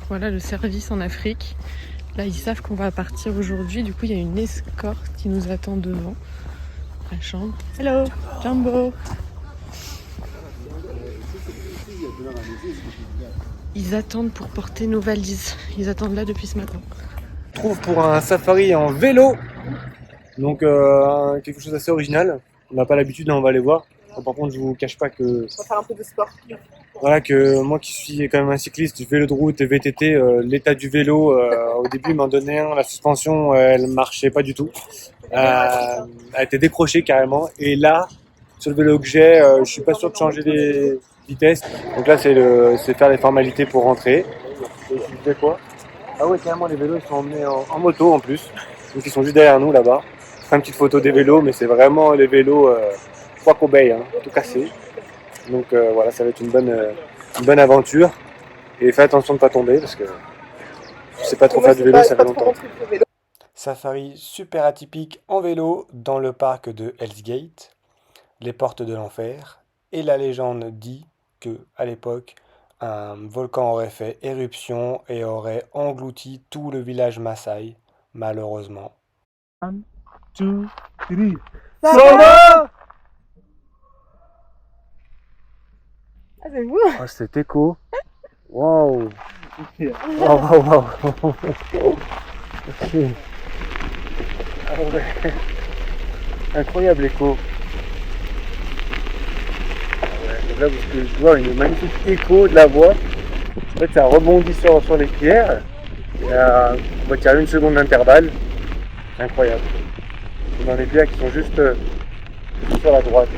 Voilà le service en Afrique. Là, ils savent qu'on va partir aujourd'hui. Du coup, il y a une escorte qui nous attend devant la chambre. Hello, Jumbo. Ils attendent pour porter nos valises. Ils attendent là depuis ce matin. On trouve pour un safari en vélo. Donc quelque chose d'assez original. On n'a pas l'habitude, on va aller voir. Par contre, je vous cache pas que. On va faire un peu de sport. Voilà, que moi qui suis quand même un cycliste, vélo de route et VTT, l'état du vélo, au début, m'en donnait un. La suspension, elle marchait pas du tout. Elle a été décrochée carrément. Et là, sur le vélo que j'ai, je suis pas sûr de changer les vitesses. Donc là, c'est faire les formalités pour rentrer. Et tu fais quoi? Ah ouais, carrément, les vélos, ils sont emmenés en moto en plus. Donc ils sont juste derrière nous là-bas. Je ferai une petite photo des vélos, mais c'est vraiment les vélos Quaco Bay, hein, tout cassé. Donc voilà, ça va être une bonne aventure. Et fais attention de pas tomber parce que je sais pas trop faire du vélo, ça fait longtemps. Safari super atypique en vélo dans le parc de Hell's Gate, les portes de l'enfer, et la légende dit que à l'époque, un volcan aurait fait éruption et aurait englouti tout le village Maasai, malheureusement. 2, 3. Ça va. Ah, c'est vous. Oh, cet écho. Waouh. Waouh, waouh, waouh. Ok. Ah ouais. Incroyable écho. Ah ouais, donc là, je vois une magnifique écho de la voix. En fait, ça rebondit sur les pierres. On va tirer 1 seconde d'intervalle. Incroyable. C'est dans les pierres qui sont juste sur la droite.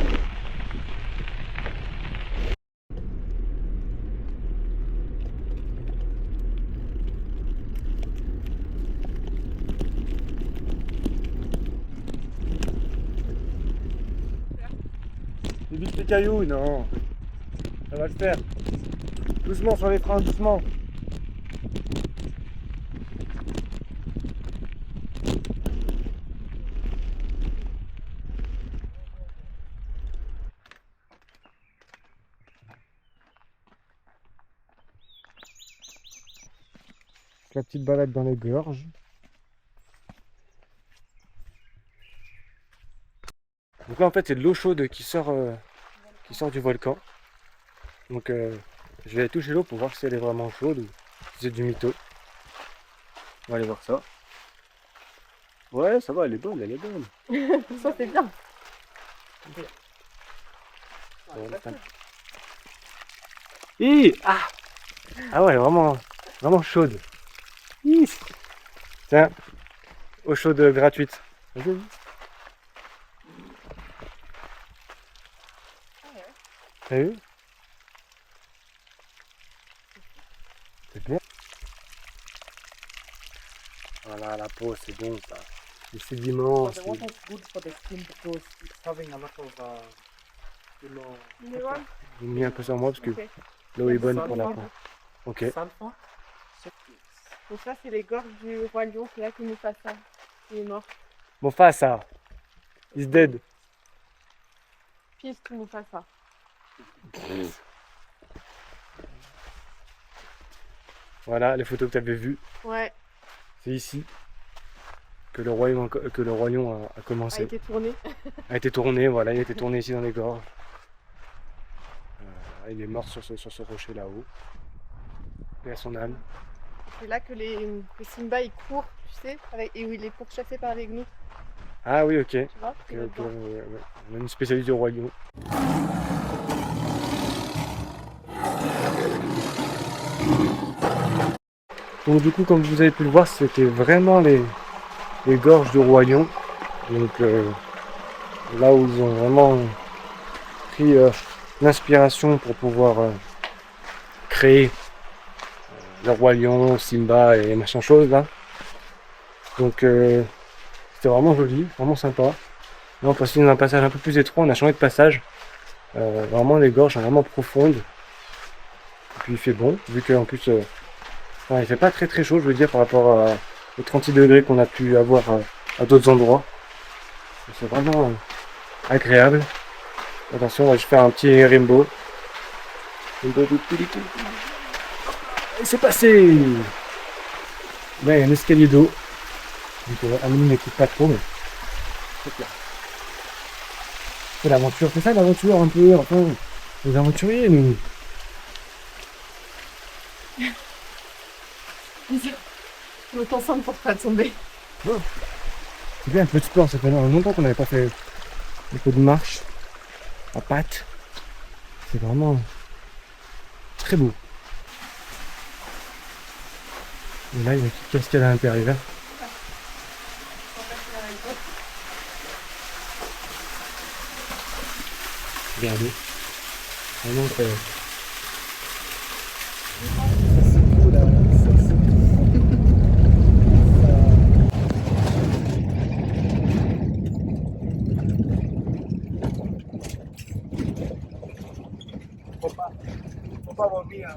Évite les cailloux, non. Ça va le faire. Doucement sur les freins, doucement. La petite balade dans les gorges. Donc là en fait c'est de l'eau chaude qui sort du volcan. Donc je vais aller toucher l'eau pour voir si elle est vraiment chaude ou si c'est du mytho. On va aller voir ça. Ouais ça va, elle est bonne, elle est bonne. Ça, c'est bien. Ah ouais vraiment chaude. Hi. Tiens, eau chaude gratuite. Vas-y. T'as vu? C'est bien. Voilà, la peau, c'est bon ça. Les sédiments, But the water is good for the skin because it's having a lot of, j'ai mis un peu sur moi parce que Ok. l'eau est bonne pour la peau. Ok. sulfur. Donc ça, c'est les gorges du roi lion. C'est là que Mufasa il est mort. Mufasa is dead. Peace to Mufasa. Voilà, les photos que tu avais vues, Ouais, c'est ici que le roi lion a a commencé. été tourné. A été tourné, voilà, il a été tourné ici dans les gorges. Il est mort sur ce rocher là-haut. Et à son âme. C'est là que que Simba il court, tu sais, et où il est pourchassé par les gnous. Ah oui, ok. Tu vois, Ok, c'est ok, là-dedans. ouais, ouais. On a une spécialiste du roi lion. Donc du coup, comme vous avez pu le voir, c'était vraiment les gorges du roi lion. Donc là où ils ont vraiment pris l'inspiration pour pouvoir créer le roi lion, Simba et machin chose là. Donc c'était vraiment joli, vraiment sympa. Là on passe dans un passage un peu plus étroit, on a changé de passage. Vraiment les gorges sont vraiment profondes. Et puis il fait bon, vu qu'en plus enfin, il fait pas très très chaud, je veux dire, par rapport aux 36 degrés qu'on a pu avoir à d'autres endroits. C'est vraiment agréable. Attention, on va juste faire un petit rainbow. Et c'est passé. Là il y a un escalier d'eau. Donc Amélie n'écoute pas trop, mais c'est bien. C'est l'aventure, c'est ça l'aventure un peu, enfin, les aventuriers nous. Je me concentre pour pas tomber. C'est bien un peu de sport, ça fait longtemps qu'on n'avait pas fait un peu de marche à pattes. C'est vraiment très beau. Et là il y a une petite cascade à l'intérieur. Regardez. Vraiment très... Faut pas vomir.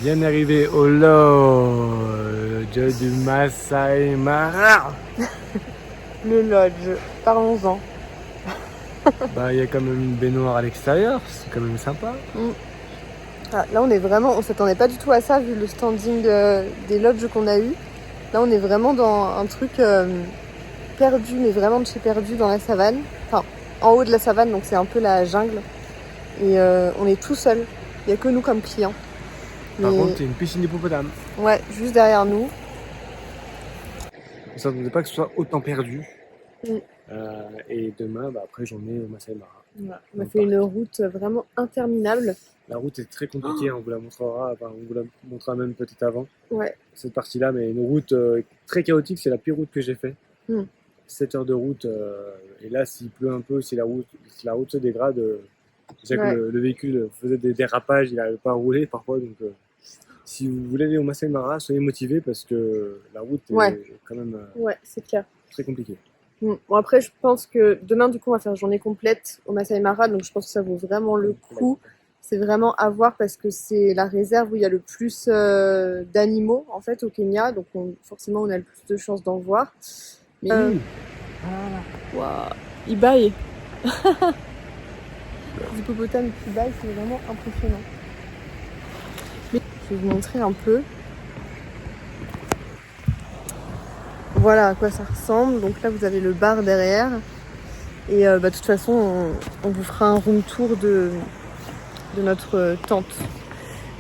Bien arrivé au lodge du Masai Mara. Le lodge, parlons-en. Bah, il y a quand même une baignoire à l'extérieur, c'est quand même sympa. Ah, là on est vraiment, on s'attendait pas du tout à ça vu le standing des lodges qu'on a eu. Là on est vraiment dans un truc perdu, mais vraiment de chez perdu dans la savane. Enfin, en haut de la savane, donc c'est un peu la jungle. Et on est tout seul. Il n'y a que nous comme clients. Par Mais- contre, il y a une piscine d'hippopotame. Ouais, juste derrière nous. On ne s'attendait pas que ce soit autant perdu. Mm. Et demain, bah, après, j'en ai au Masai Mara. Voilà. On a fait une route vraiment interminable. La route est très compliquée, on vous la montrera, enfin, on vous la montrera même peut-être avant Ouais. cette partie-là, mais une route très chaotique, c'est la pire route que j'ai fait. 7 heures de route, et là s'il pleut un peu, si la route se dégrade, déjà Ouais. que le véhicule faisait des dérapages, il n'arrivait pas à rouler parfois, donc si vous voulez aller au Masai Mara, soyez motivés parce que la route Ouais. est quand même Ouais, c'est clair. très compliquée. Bon, après, je pense que demain, du coup, on va faire journée complète au Masai Mara, donc je pense que ça vaut vraiment le coup. C'est vraiment à voir parce que c'est la réserve où il y a le plus d'animaux, en fait, au Kenya, donc forcément, on a le plus de chances d'en voir. Mais waouh, ils baillent. Les hippopotames qui baillent, c'est vraiment impressionnant. Mais je vais vous montrer un peu. Voilà à quoi ça ressemble. Donc là, vous avez le bar derrière. Et de toute façon, on vous fera un room tour de notre tente.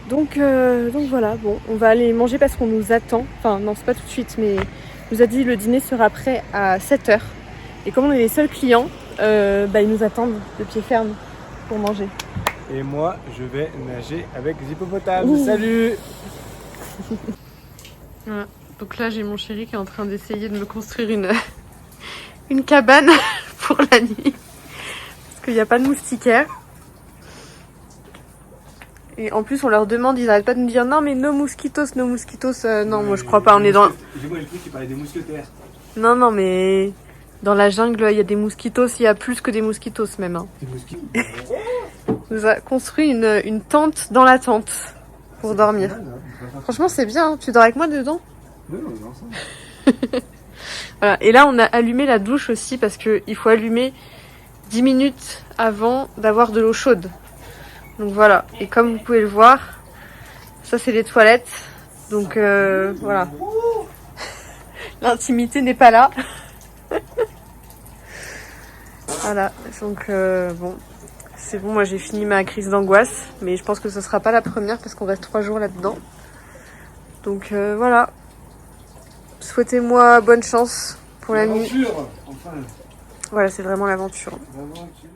Donc voilà, bon, on va aller manger parce qu'on nous attend. Enfin, non, c'est pas tout de suite, mais il nous a dit le dîner sera prêt à 7h. Et comme on est les seuls clients, ils nous attendent de pied ferme pour manger. Et moi, je vais nager avec les hippopotames. Ouh. Salut! Voilà. Donc là, j'ai mon chéri qui est en train d'essayer de me construire une cabane pour la nuit. Parce qu'il n'y a pas de moustiquaires. Et en plus, on leur demande, ils n'arrêtent pas de nous dire non, mais no mosquitos, no mosquitos. Non, moi je crois pas, on est dans. J'ai cru qu'il parlait des mousquetaires. Non, mais dans la jungle, il y a des mosquitos, il y a plus que des mosquitos même. Hein. Des mosquitos. On nous a construit une tente dans la tente pour dormir. Franchement, c'est bien, hein. Tu dors avec moi dedans? Non, ça. Voilà. Et là, on a allumé la douche aussi parce qu'il faut allumer 10 minutes avant d'avoir de l'eau chaude. Donc voilà. Et comme vous pouvez le voir, ça c'est les toilettes. Donc voilà. L'intimité n'est pas là. Voilà. Donc bon. C'est bon, moi j'ai fini ma crise d'angoisse. Mais je pense que ce sera pas la première parce qu'on reste 3 jours là-dedans. Donc voilà. Souhaitez-moi bonne chance pour la nuit. L'aventure, enfin. Voilà, c'est vraiment l'aventure. L'aventure.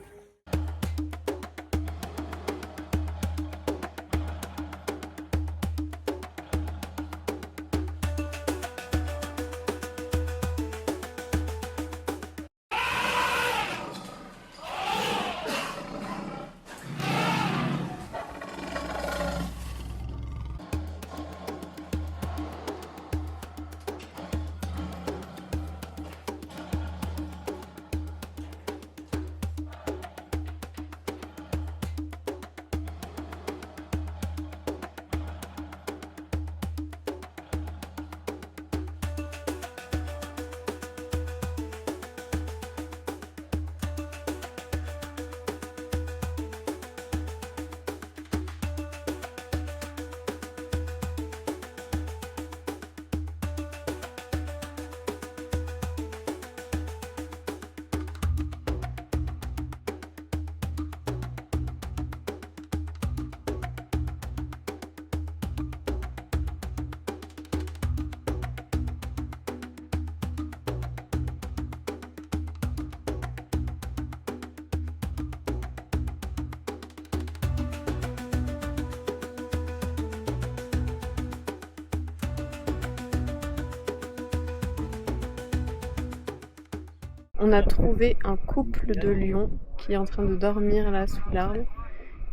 On a trouvé un couple de lions qui est en train de dormir là sous l'arbre.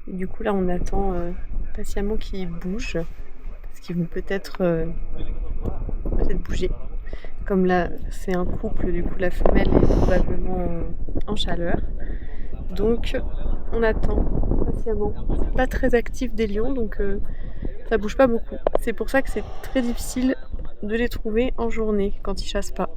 Et du coup là on attend patiemment qu'ils bougent. Parce qu'ils vont peut-être bouger. Comme là c'est un couple, du coup la femelle est probablement en chaleur. Donc on attend patiemment. C'est pas très actif des lions donc ça bouge pas beaucoup. C'est pour ça que c'est très difficile de les trouver en journée quand ils chassent pas.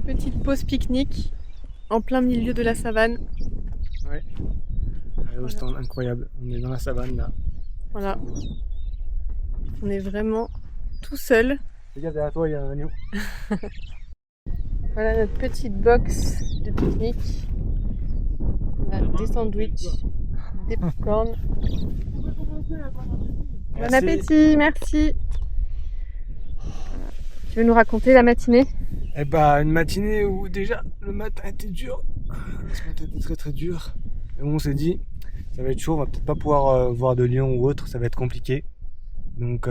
Petite pause pique-nique en plein milieu de la savane. Ouais. Au stand incroyable. On est dans la savane là. Voilà. On est vraiment tout seul. Regarde derrière toi, il y a un lion. Voilà notre petite box de pique-nique. On a des sandwichs, des popcorn. Bon appétit, merci. Tu veux nous raconter la matinée? Eh bah, une matinée où déjà le matin était dur. Ce matin était très très dur. Et on s'est dit, ça va être chaud, on va peut-être pas pouvoir voir de lion ou autre, ça va être compliqué. Donc,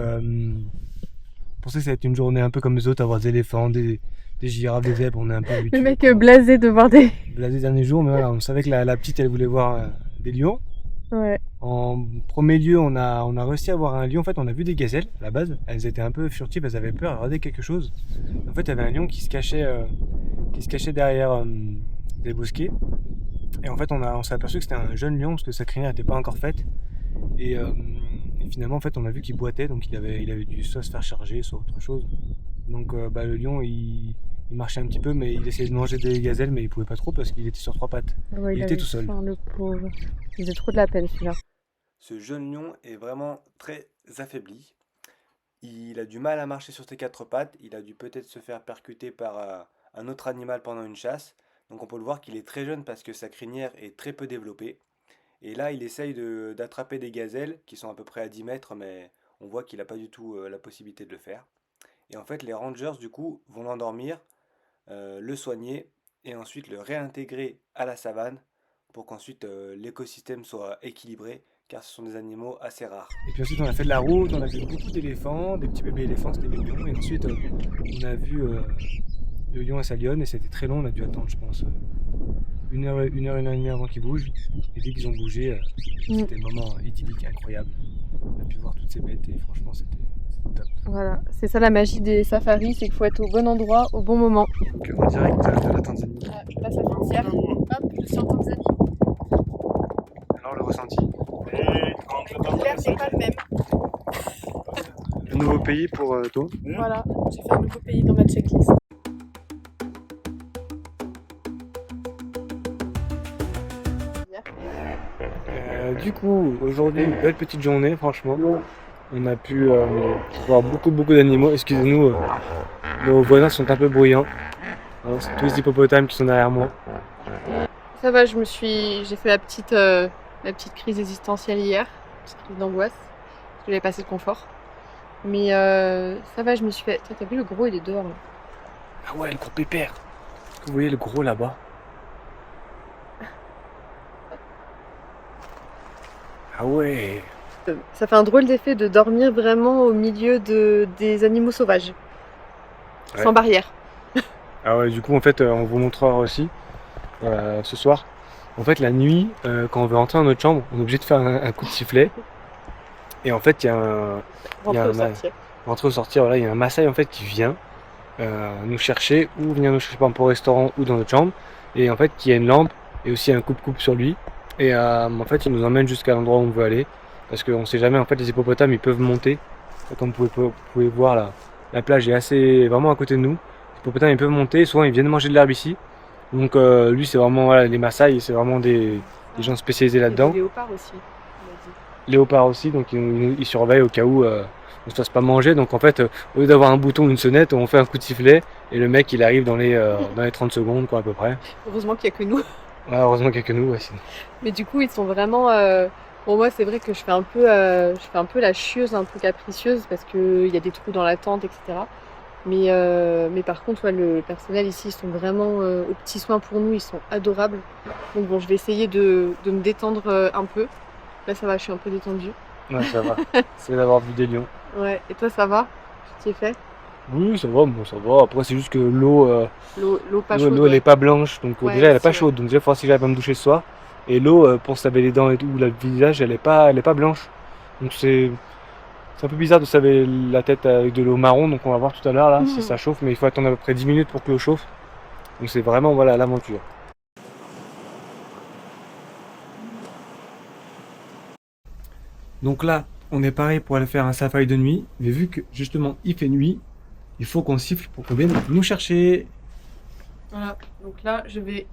pour ça, ça va être une journée un peu comme les autres, avoir des éléphants, des girafes, des zèbres, on est un peu habitué. Le mec blasé de voir des... Blasé dernier jour, mais voilà, on savait que la petite, elle voulait voir des lions. Ouais. En premier lieu, on a réussi à voir un lion. En fait, on a vu des gazelles à la base. Elles étaient un peu furtives, elles avaient peur, elles regardaient quelque chose. En fait, il y avait un lion qui se cachait derrière des bosquets. Et en fait, on s'est aperçu que c'était un jeune lion parce que sa crinière n'était pas encore faite. Et finalement, en fait, on a vu qu'il boitait, donc il avait dû soit se faire charger, soit autre chose. Donc, le lion, il marchait un petit peu, mais il essayait de manger des gazelles, mais il pouvait pas trop parce qu'il était sur 3 pattes. Ouais, il était tout seul. Faim, le pauvre. Il faisait trop de la peine celui-là. Ce jeune lion est vraiment très affaibli. Il a du mal à marcher sur ses 4 pattes. Il a dû peut-être se faire percuter par un autre animal pendant une chasse. Donc on peut le voir qu'il est très jeune parce que sa crinière est très peu développée. Et là, il essaye d'attraper des gazelles qui sont à peu près à 10 mètres, mais on voit qu'il n'a pas du tout la possibilité de le faire. Et en fait, les rangers, du coup, vont l'endormir, le soigner et ensuite le réintégrer à la savane pour qu'ensuite l'écosystème soit équilibré, car ce sont des animaux assez rares. Et puis ensuite on a fait de la route, on a vu beaucoup d'éléphants, des petits bébés éléphants, c'était mignon. Et ensuite on a vu le lion et sa lionne et c'était très long, on a dû attendre je pense une heure et demie avant qu'ils bougent. Et dès qu'ils ont bougé, c'était un moment idyllique, incroyable. On a pu voir toutes ces bêtes et franchement c'était top. Voilà, c'est ça la magie des safaris, c'est qu'il faut être au bon endroit, au bon moment. Donc en direct de la Tanzanie. Ah, je passe la frontière, hop, je suis en Tanzanie. Alors le ressenti. L'air n'est pas le même. Un nouveau pays pour toi. Voilà, j'ai fait un nouveau pays dans ma checklist. Du coup, aujourd'hui, une belle petite journée, franchement. On a pu voir beaucoup d'animaux. Excusez-nous, nos voisins sont un peu bruyants. Alors, c'est tous les hippopotames qui sont derrière moi. Ça va, j'ai fait la petite crise existentielle hier, petite crise d'angoisse, parce que j'avais pas assez de confort. Mais ça va, je me suis fait... T'as vu le gros, il est dehors là. Ah ouais, le gros pépère. Est-ce que vous voyez le gros là-bas? Ah ouais. Ça fait un drôle d'effet de dormir vraiment au milieu des animaux sauvages. Ouais. Sans barrière. Ah ouais, du coup, en fait, on vous montrera aussi ce soir. En fait, la nuit, quand on veut rentrer dans notre chambre, on est obligé de faire un coup de sifflet. Et en fait, il y a un... Rentrer ou sortir, voilà, il y a un Maasai en fait qui vient nous chercher, ou venir nous chercher par exemple au restaurant ou dans notre chambre. Et en fait, qui a une lampe et aussi un coupe-coupe sur lui. Et en fait, il nous emmène jusqu'à l'endroit où on veut aller. Parce qu'on sait jamais, en fait, les hippopotames, ils peuvent monter. Comme vous pouvez voir, la plage est vraiment à côté de nous. Les hippopotames, ils peuvent monter. Souvent, ils viennent manger de l'herbe ici. Donc, lui, c'est vraiment, voilà, les Maasai, c'est vraiment des gens spécialisés là-dedans. Les léopards aussi, on a dit. Léopards aussi, donc ils surveillent au cas où on se fasse pas manger. Donc, en fait, au lieu d'avoir un bouton ou une sonnette, on fait un coup de sifflet. Et le mec, il arrive dans les 30 secondes, quoi, à peu près. Heureusement qu'il n'y a que nous. Ouais, heureusement qu'il n'y a que nous, ouais, sinon. Mais du coup, ils sont vraiment Bon, moi, c'est vrai que je fais un peu la chieuse, un peu capricieuse parce qu'il y a des trous dans la tente, etc. Mais par contre, ouais, le personnel ici, ils sont vraiment aux petits soins pour nous, ils sont adorables. Donc bon, je vais essayer de me détendre un peu. Là, ça va, je suis un peu détendue. Ouais, ça va. C'est d'avoir vu des lions. Ouais, et toi, ça va? Tu t'y es fait? Oui, ça va, bon, ça va. Après, c'est juste que l'eau, L'eau pas chaude, elle ouais. est pas blanche, donc Ouais, déjà elle est pas c'est chaude. Donc déjà, il faudra si j'arrive à me doucher ce soir. Et l'eau, pour se laver les dents et tout, le visage, elle est pas blanche. Donc c'est un peu bizarre de se laver la tête avec de l'eau marron. Donc on va voir tout à l'heure là si ça chauffe, mais il faut attendre à peu près 10 minutes pour que l'eau chauffe. Donc c'est vraiment voilà l'aventure. Donc là, on est pareil pour aller faire un safari de nuit, mais vu que justement il fait nuit, il faut qu'on siffle pour qu'on vienne nous chercher. Voilà, donc là, je vais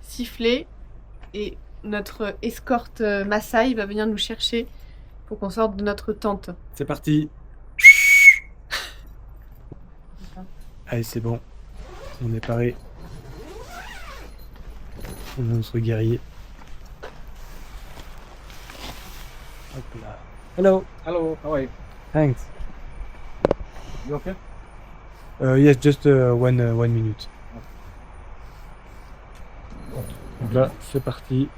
siffler et notre escorte Maasai va venir nous chercher pour qu'on sorte de notre tente. C'est parti. Allez, c'est bon. On est paré. On a notre guerrier. Hop là. Hello. Hello, how are you? Thanks. You okay? Yes, just one minute. Donc là, c'est parti.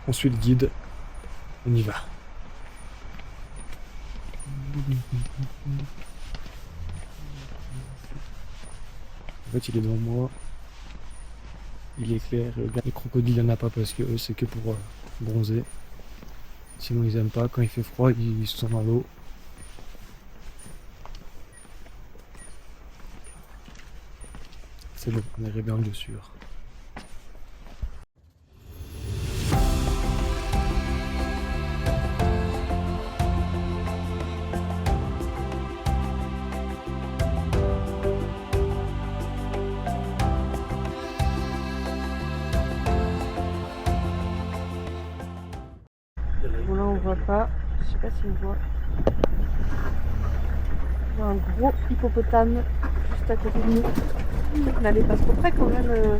On suit le guide. On y va. En fait, il est devant moi. Il est clair. Les crocodiles, il n'y en a pas parce que eux, c'est que pour bronzer. Sinon, ils aiment pas. Quand il fait froid, ils sont dans l'eau. C'est bon, on est bien bien sûr. Bon, là, on voit pas. Je sais pas si on voit. On voit un gros hippopotame juste à côté de nous. N'allez pas trop près quand même.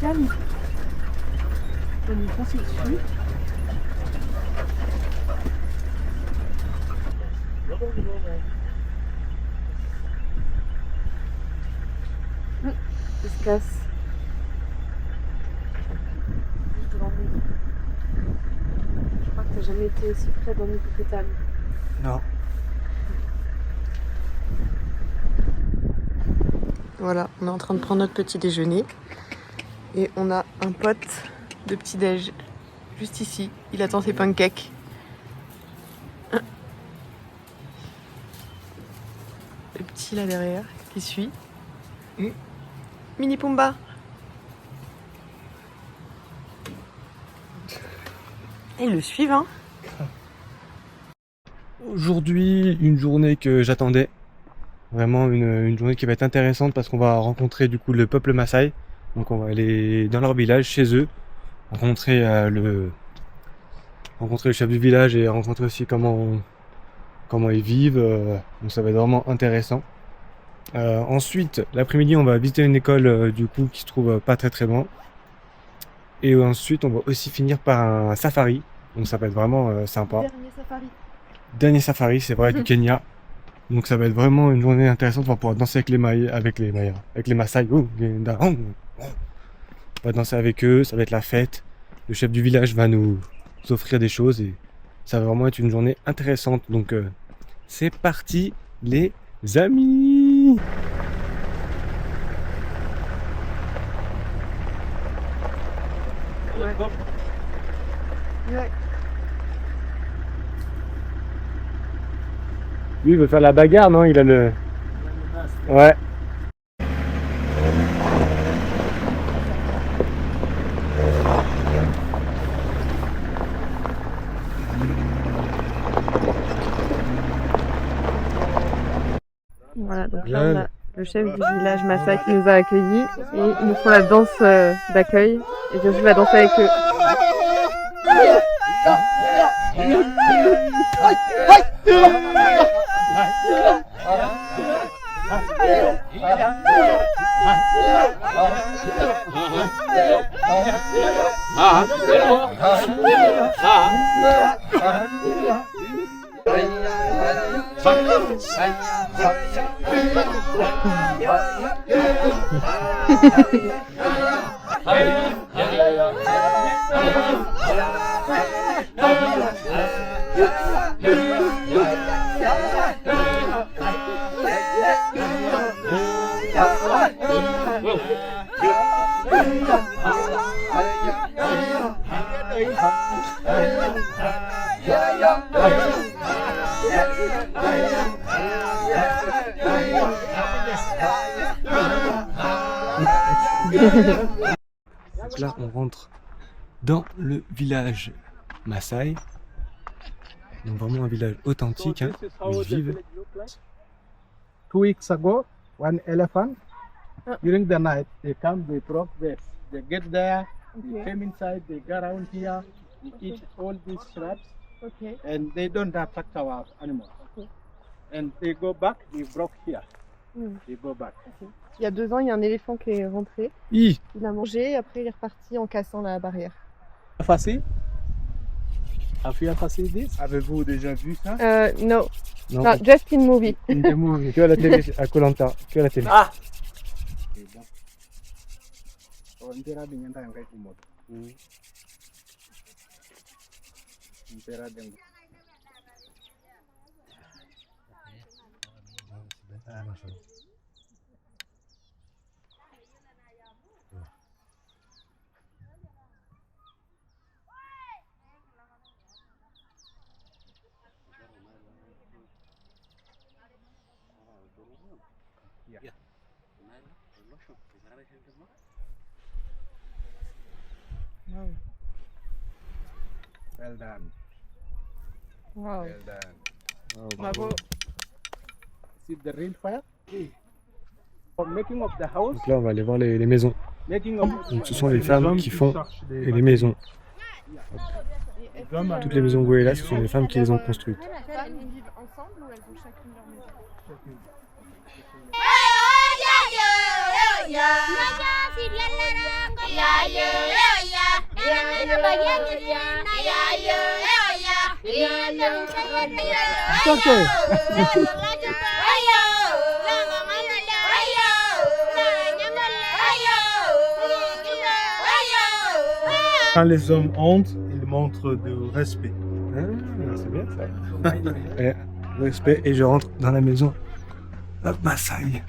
Calme. On lui fonce dessus. Il se casse. Juste devant nous. Je crois que t'as jamais été aussi près d'un hippopotame. Non. Voilà, on est en train de prendre notre petit déjeuner et on a un pote de petit déj juste ici. Il attend ses pancakes. Le petit là derrière qui suit. Mini Pumba. Et ils le suivent, hein. Aujourd'hui, une journée que j'attendais. Vraiment une journée qui va être intéressante parce qu'on va rencontrer du coup le peuple Maasai. Donc on va aller dans leur village, chez eux, rencontrer le chef du village et rencontrer aussi comment ils vivent. Donc ça va être vraiment intéressant. Ensuite, l'après-midi, on va visiter une école du coup qui se trouve pas très loin. Et ensuite, on va aussi finir par un safari. Donc ça va être vraiment sympa. Dernier safari, c'est vrai, du Kenya. Donc ça va être vraiment une journée intéressante. On va pouvoir danser avec les Maasai. Oh, on va danser avec eux, ça va être la fête. Le chef du village va nous offrir des choses et ça va vraiment être une journée intéressante. Donc c'est parti les amis. Ouais. Lui il veut faire la bagarre, non? Il a le... Ouais. Voilà, donc là on a le chef du village Maasai qui nous a accueillis et ils nous font la danse d'accueil et bien sûr la danse avec eux. Donc là, on rentre dans le village Maasai. Donc vraiment un village authentique, hein, où ils vivent. 2 weeks ago, one elephant, during the night, they come, they broke this. They get there, they came inside, they go around here, they eat all these shrubs, Ok. and they don't attack our animals. And they go back, they broke here. They go back. Il y a 2 ans, il y a un éléphant qui est rentré. Hi. Il a mangé, après il est reparti en cassant la barrière. Facile? Have you ever seen this? Avez-vous déjà vu ça? No, Non, not just in movie. que à la télé, à Koh Lanta, que à la télé. Ah! Oh, ntera di nyanta yang kayak kumot. Ntera dengan well done, Wow. well done. Bravo. See the real fire? For making of the house, Donc là, on va aller voir les maisons. making of Donc ce sont les femmes qui font les maisons. Toutes les maisons que vous voyez là, ce sont les femmes qui les ont construites. Elles vivent ensemble ou elles ont chacune leur maison? Quand les hommes entrent, ils montrent du respect. Ah, c'est bien ça. Et, respect, et je rentre dans la maison. Hop, Maasai.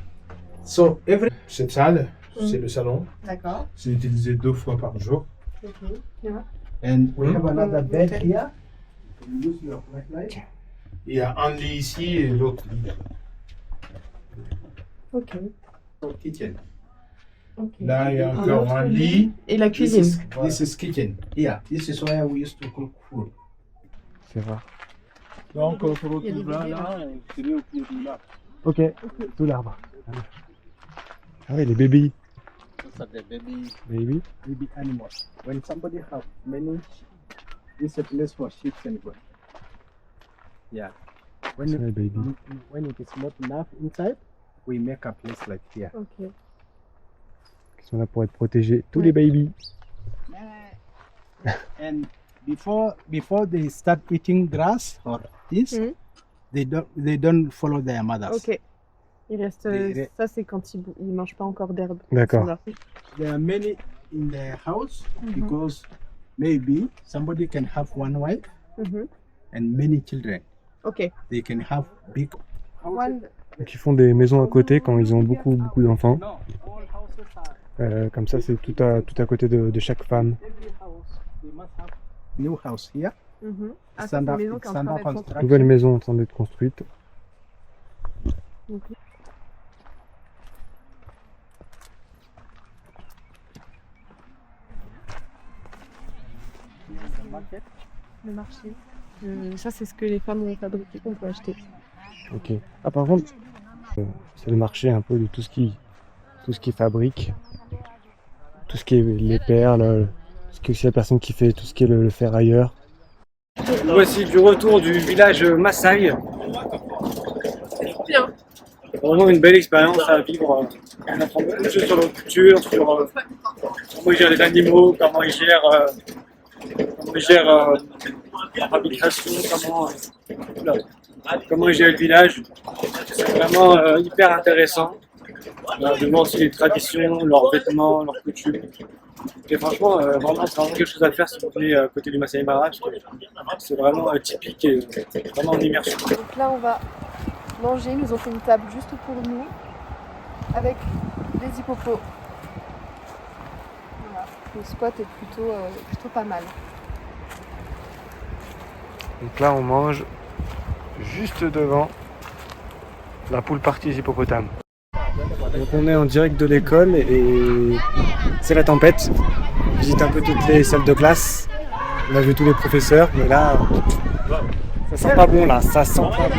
So, cette salle, c'est le salon. D'accord. C'est utilisé 2 fois par jour. and we have another bed here. You use your flashlight. Il y a un lit ici et l'autre lit. Ok. So kitchen. Là, il y a encore un lit. Et la This cuisine. is kitchen. Here, this is where we used to cook food. C'est vrai. Donc, on se Il y a des retrouve là, bébés, là, et c'est au pied de là. Ok, sous l'arbre. Ah oui, les bébés. Those are the Baby. baby animals. When somebody have many, this is a place for sheep and goat. Yeah. When C'est les baby. when it is not enough inside, we make a place like here. Ok. Qui sont là pour être protégés. Tous les baby. And before they start eating grass or this, Mhm. they don't follow their mothers. Ok. Il reste. Les- Ça, c'est quand ils mangent pas encore d'herbe. D'accord. Ils sont là. There are many in their house Mhm. because maybe somebody can have one wife Mhm. and many children. Ok. They can have big One. Donc ils font des maisons à côté quand ils ont beaucoup d'enfants. No, all houses are Comme ça, c'est tout à côté de chaque femme. every house. They must have new house here. Mhm. Ah, ça, c'est Standard, une maison qui est en train standard d'être construite. construction. Nouvelle maison en train d'être construite. Donc, le marché. Ça, c'est ce que les femmes ont fabriqué qu'on peut acheter. Ok. Ah par contre, c'est le marché un peu de tout ce qui fabrique, tout ce qui est les perles, ce qui est aussi la personne qui fait tout ce qui est le ferrailleur. Voici du retour du village Maasai. Bien. Vraiment une belle expérience à vivre. On apprend beaucoup de choses sur leur culture, sur comment ils gèrent les animaux, comment ils gèrent comment ils gèrent l'habitation, comment ils gèrent le village. C'est vraiment hyper intéressant de voir aussi les traditions, leurs vêtements, leurs coutumes. Et franchement, vraiment, c'est vraiment quelque chose à faire si vous venez à côté du Masai Mara, parce que c'est vraiment typique et vraiment en immersion. Donc là, on va manger. Ils nous ont fait une table juste pour nous, avec des hippopos. Voilà. Le spot est plutôt pas mal. Donc là, on mange juste devant la pool party des hippopotames. Donc on est en direct de l'école et c'est la tempête. On visite un peu toutes les salles de classe. On a vu tous les professeurs, mais là, ça sent pas bon là, ça sent pas bon.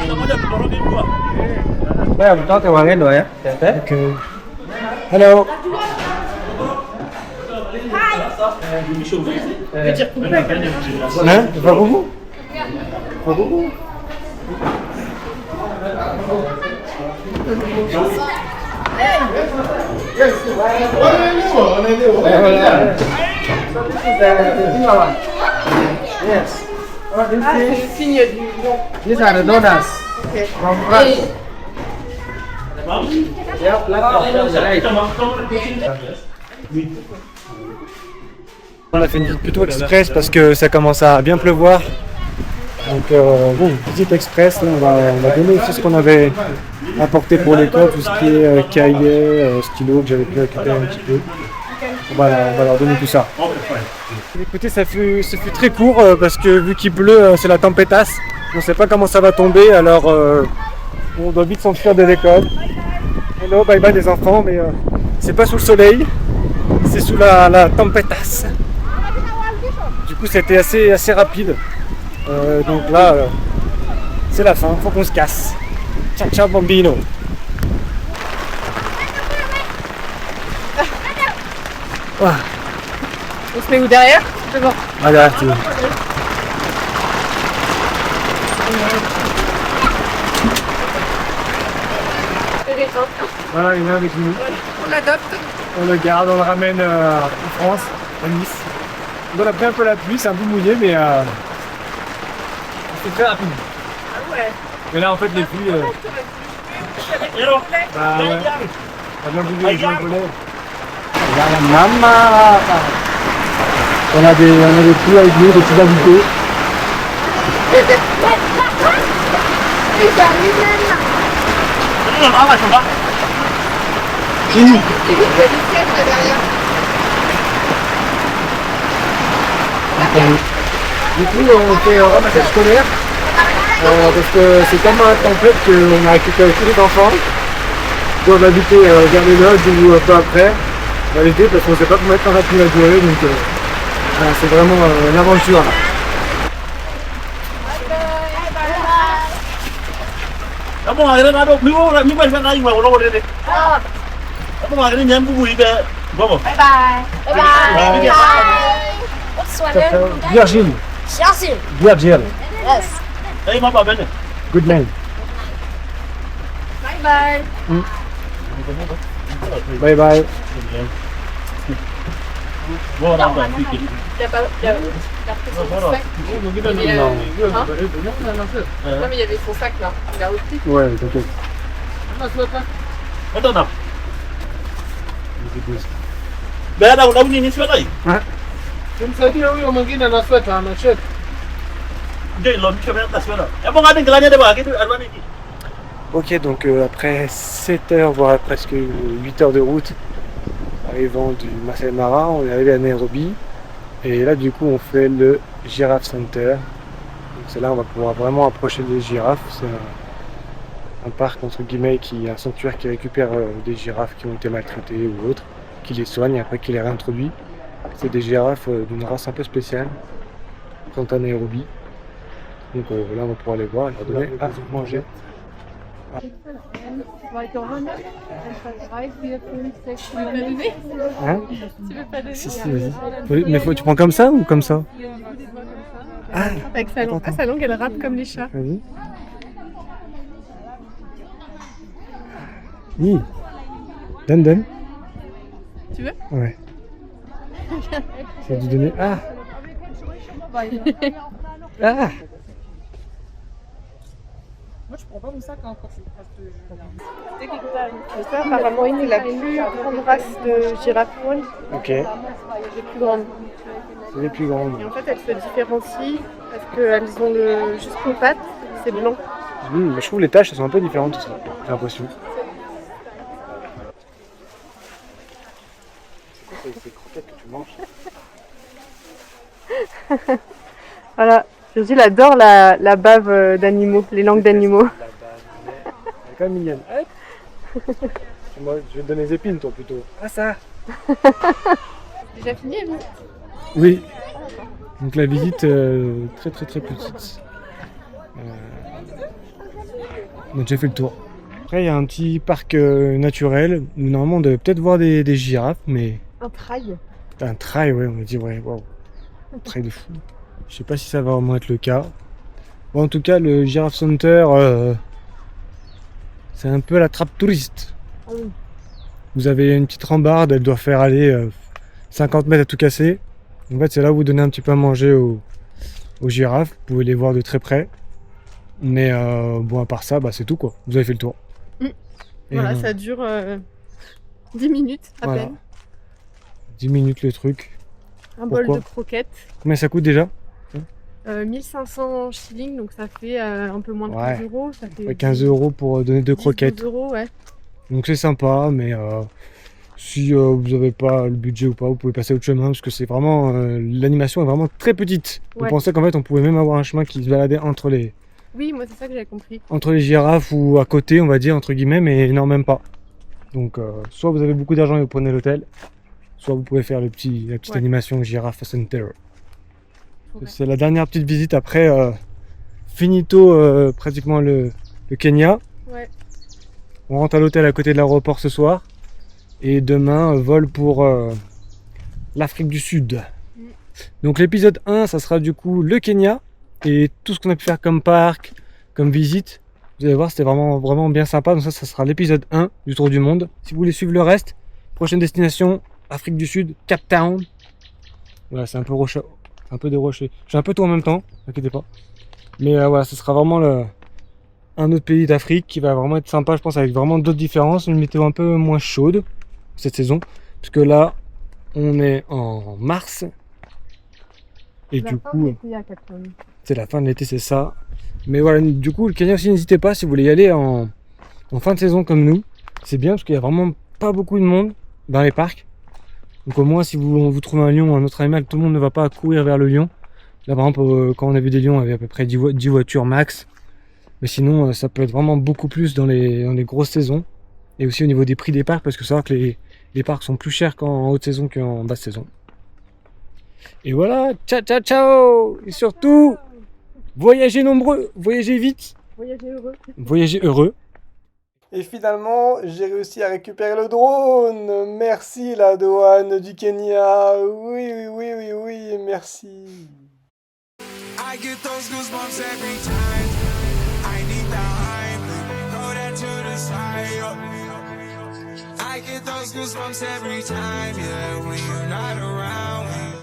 Ok. Hello. Hein? Pas beaucoup? Pas beaucoup? Yes. Oh, this Ah, c'est is, le signe du lion. these are the donuts Ok. from France. Yeah, right. On a fait une visite plutôt express parce que ça commence à bien pleuvoir. Donc bon, visite express, là, on va donner aussi ce qu'on avait apporté pour l'école, tout ce qui est cahier, stylo que j'avais pu récupérer un petit peu. On va leur donner tout ça. Écoutez, ce fut très court parce que vu qu'il pleut, c'est la tempétasse. On ne sait pas comment ça va tomber, alors on doit vite s'enfuir de l'école. Hello, bye bye les enfants, mais c'est pas sous le soleil, c'est sous la tempétasse. Du coup, c'était assez rapide. Donc là, c'est la fin, faut qu'on se casse. Ciao ciao bambino. Ah, On se met où derrière? C'est bon. voilà, c'est bon. Voilà, il est avec nous. On l'adopte. On le garde, on le ramène en France, à Nice. On a pris un peu la pluie, c'est un peu mouillé, mais c'est très rapide. Ah ouais. Mais là, en fait, les pluies. Bah ouais. On a bien voulu les gens volés. Maman. On a des pluies avec nous, des petits invités. Du coup, on fait un ramassage scolaire parce que c'est tellement un tempête qu'on a récupéré tous les enfants. Ils doivent habiter vers les lodges ou un peu après. On va l'été parce qu'on ne sait pas combien de temps la pluie va durer, donc voilà, c'est vraiment une aventure. Là. Virgile. Virgile. Yes. Good name. Bye bye. Bye bye. Il y a pas. Il y a pris son sac. Non. Non, mais il y avait son sac là. Il a repris. Ouais, t'inquiète. Tumsaidia huyo mwingine na sweta na shirt. Ok, donc après 7 heures, voire presque 8 heures de route, arrivant du Masai Mara, on est arrivé à Nairobi. Et là, du coup, on fait le Giraffe Center. Donc c'est là on va pouvoir vraiment approcher des girafes. C'est un parc, entre guillemets, un sanctuaire qui récupère des girafes qui ont été maltraitées ou autres, qui les soigne et après qui les réintroduit. C'est des girafes d'une race un peu spéciale, qui sont à Nairobi. Donc là, on va pouvoir les voir et leur donner à manger. Hein? Si, vas-y. Mais tu prends comme ça ou comme ça? Ah, Avec sa langue. Ah, sa langue, elle rappe comme les chats. vas-y. Oui. Donne. Tu veux? Ouais. Ça a dû donner. Ah! Ah! Moi, je prends pas mon sac encore. Ça, apparemment, c'est la plus grande race de girafe. Ok, Les plus grandes. c'est les plus grandes. Et en fait, elles se différencient parce qu'elles ont le jusqu'aux pattes, c'est blanc. Mais je trouve les taches elles sont un peu différentes, ça, j'ai l'impression. C'est quoi ces croquettes que tu manges? Voilà, Virgile adore la bave d'animaux, les langues d'animaux. Elle est quand même mignonne. Moi, je vais te donner des épines, toi, plutôt. Ah, ça! Déjà fini, Amy? Oui. Donc la visite très petite. On a déjà fait le tour. Après il y a un petit parc naturel où normalement on devait peut-être voir des girafes, mais Un trail. un trail, ouais, on m'a dit ouais, waouh, un trail de fou. Je sais pas si ça va vraiment être le cas. Bon, en tout cas le Giraffe Center, c'est un peu la trappe touriste. Ah oui. Vous avez une petite rambarde, elle doit faire aller 50 mètres à tout casser. En fait, c'est là où vous donnez un petit peu à manger aux girafes. Vous pouvez les voir de très près. Mais bon, à part ça, bah, c'est tout quoi. Vous avez fait le tour. Mm. Et, Voilà, ça dure 10 minutes à voilà. peine. 10 minutes le truc. Un bol Pourquoi de croquettes. Combien ça coûte déjà? 1500 shillings, donc ça fait un peu moins de 15 euros. Ça fait 15 euros pour donner 2 croquettes. 12 euros, ouais. Donc c'est sympa, mais si vous n'avez pas le budget ou pas, vous pouvez passer autre chemin parce que c'est vraiment l'animation est vraiment très petite. On Ouais. pensait qu'en fait on pouvait même avoir un chemin qui se baladait entre les Oui, moi c'est ça que j'avais compris. girafes ou à côté, on va dire entre guillemets, mais non même pas. Donc soit vous avez beaucoup d'argent et vous prenez l'hôtel, soit vous pouvez faire la petite Ouais. animation Giraffe Center. Ouais. C'est la dernière petite visite après finito pratiquement le Kenya. Ouais. On rentre à l'hôtel à côté de l'aéroport ce soir. Et demain, vol pour l'Afrique du Sud. Donc l'épisode 1, ça sera du coup le Kenya. Et tout ce qu'on a pu faire comme parc, comme visite. Vous allez voir, c'était vraiment bien sympa. Donc ça sera l'épisode 1 du Tour du Monde. Si vous voulez suivre le reste, prochaine destination, Afrique du Sud, Cape Town. Voilà, c'est un peu rocheux. Un peu des rochers. J'ai un peu tout en même temps, ne inquiétez pas. Mais voilà, ce sera vraiment un autre pays d'Afrique qui va vraiment être sympa, je pense, avec vraiment d'autres différences. Une météo un peu moins chaude cette saison, puisque là, on est en mars. Et du coup, c'est la fin de l'été, c'est ça. Mais voilà, du coup, le Kenya aussi, n'hésitez pas si vous voulez y aller en fin de saison comme nous. C'est bien parce qu'il y a vraiment pas beaucoup de monde dans les parcs. Donc au moins, si vous trouvez un lion ou un autre animal, tout le monde ne va pas courir vers le lion. Là, par exemple, quand on a vu des lions, il y avait à peu près 10 voitures max. Mais sinon, ça peut être vraiment beaucoup plus dans les grosses saisons. Et aussi au niveau des prix des parcs, parce que c'est vrai que les parcs sont plus chers qu'en haute saison qu'en basse saison. Et voilà, ciao ciao ciao. Et surtout, voyagez nombreux, voyagez vite, Voyager heureux. voyagez heureux. Et finalement, j'ai réussi à récupérer le drone. Merci la douane du Kenya. Oui, merci. I get those goosebumps every time. I need that high, throw that to the side. I get those goosebumps every time, yeah, when you're not around.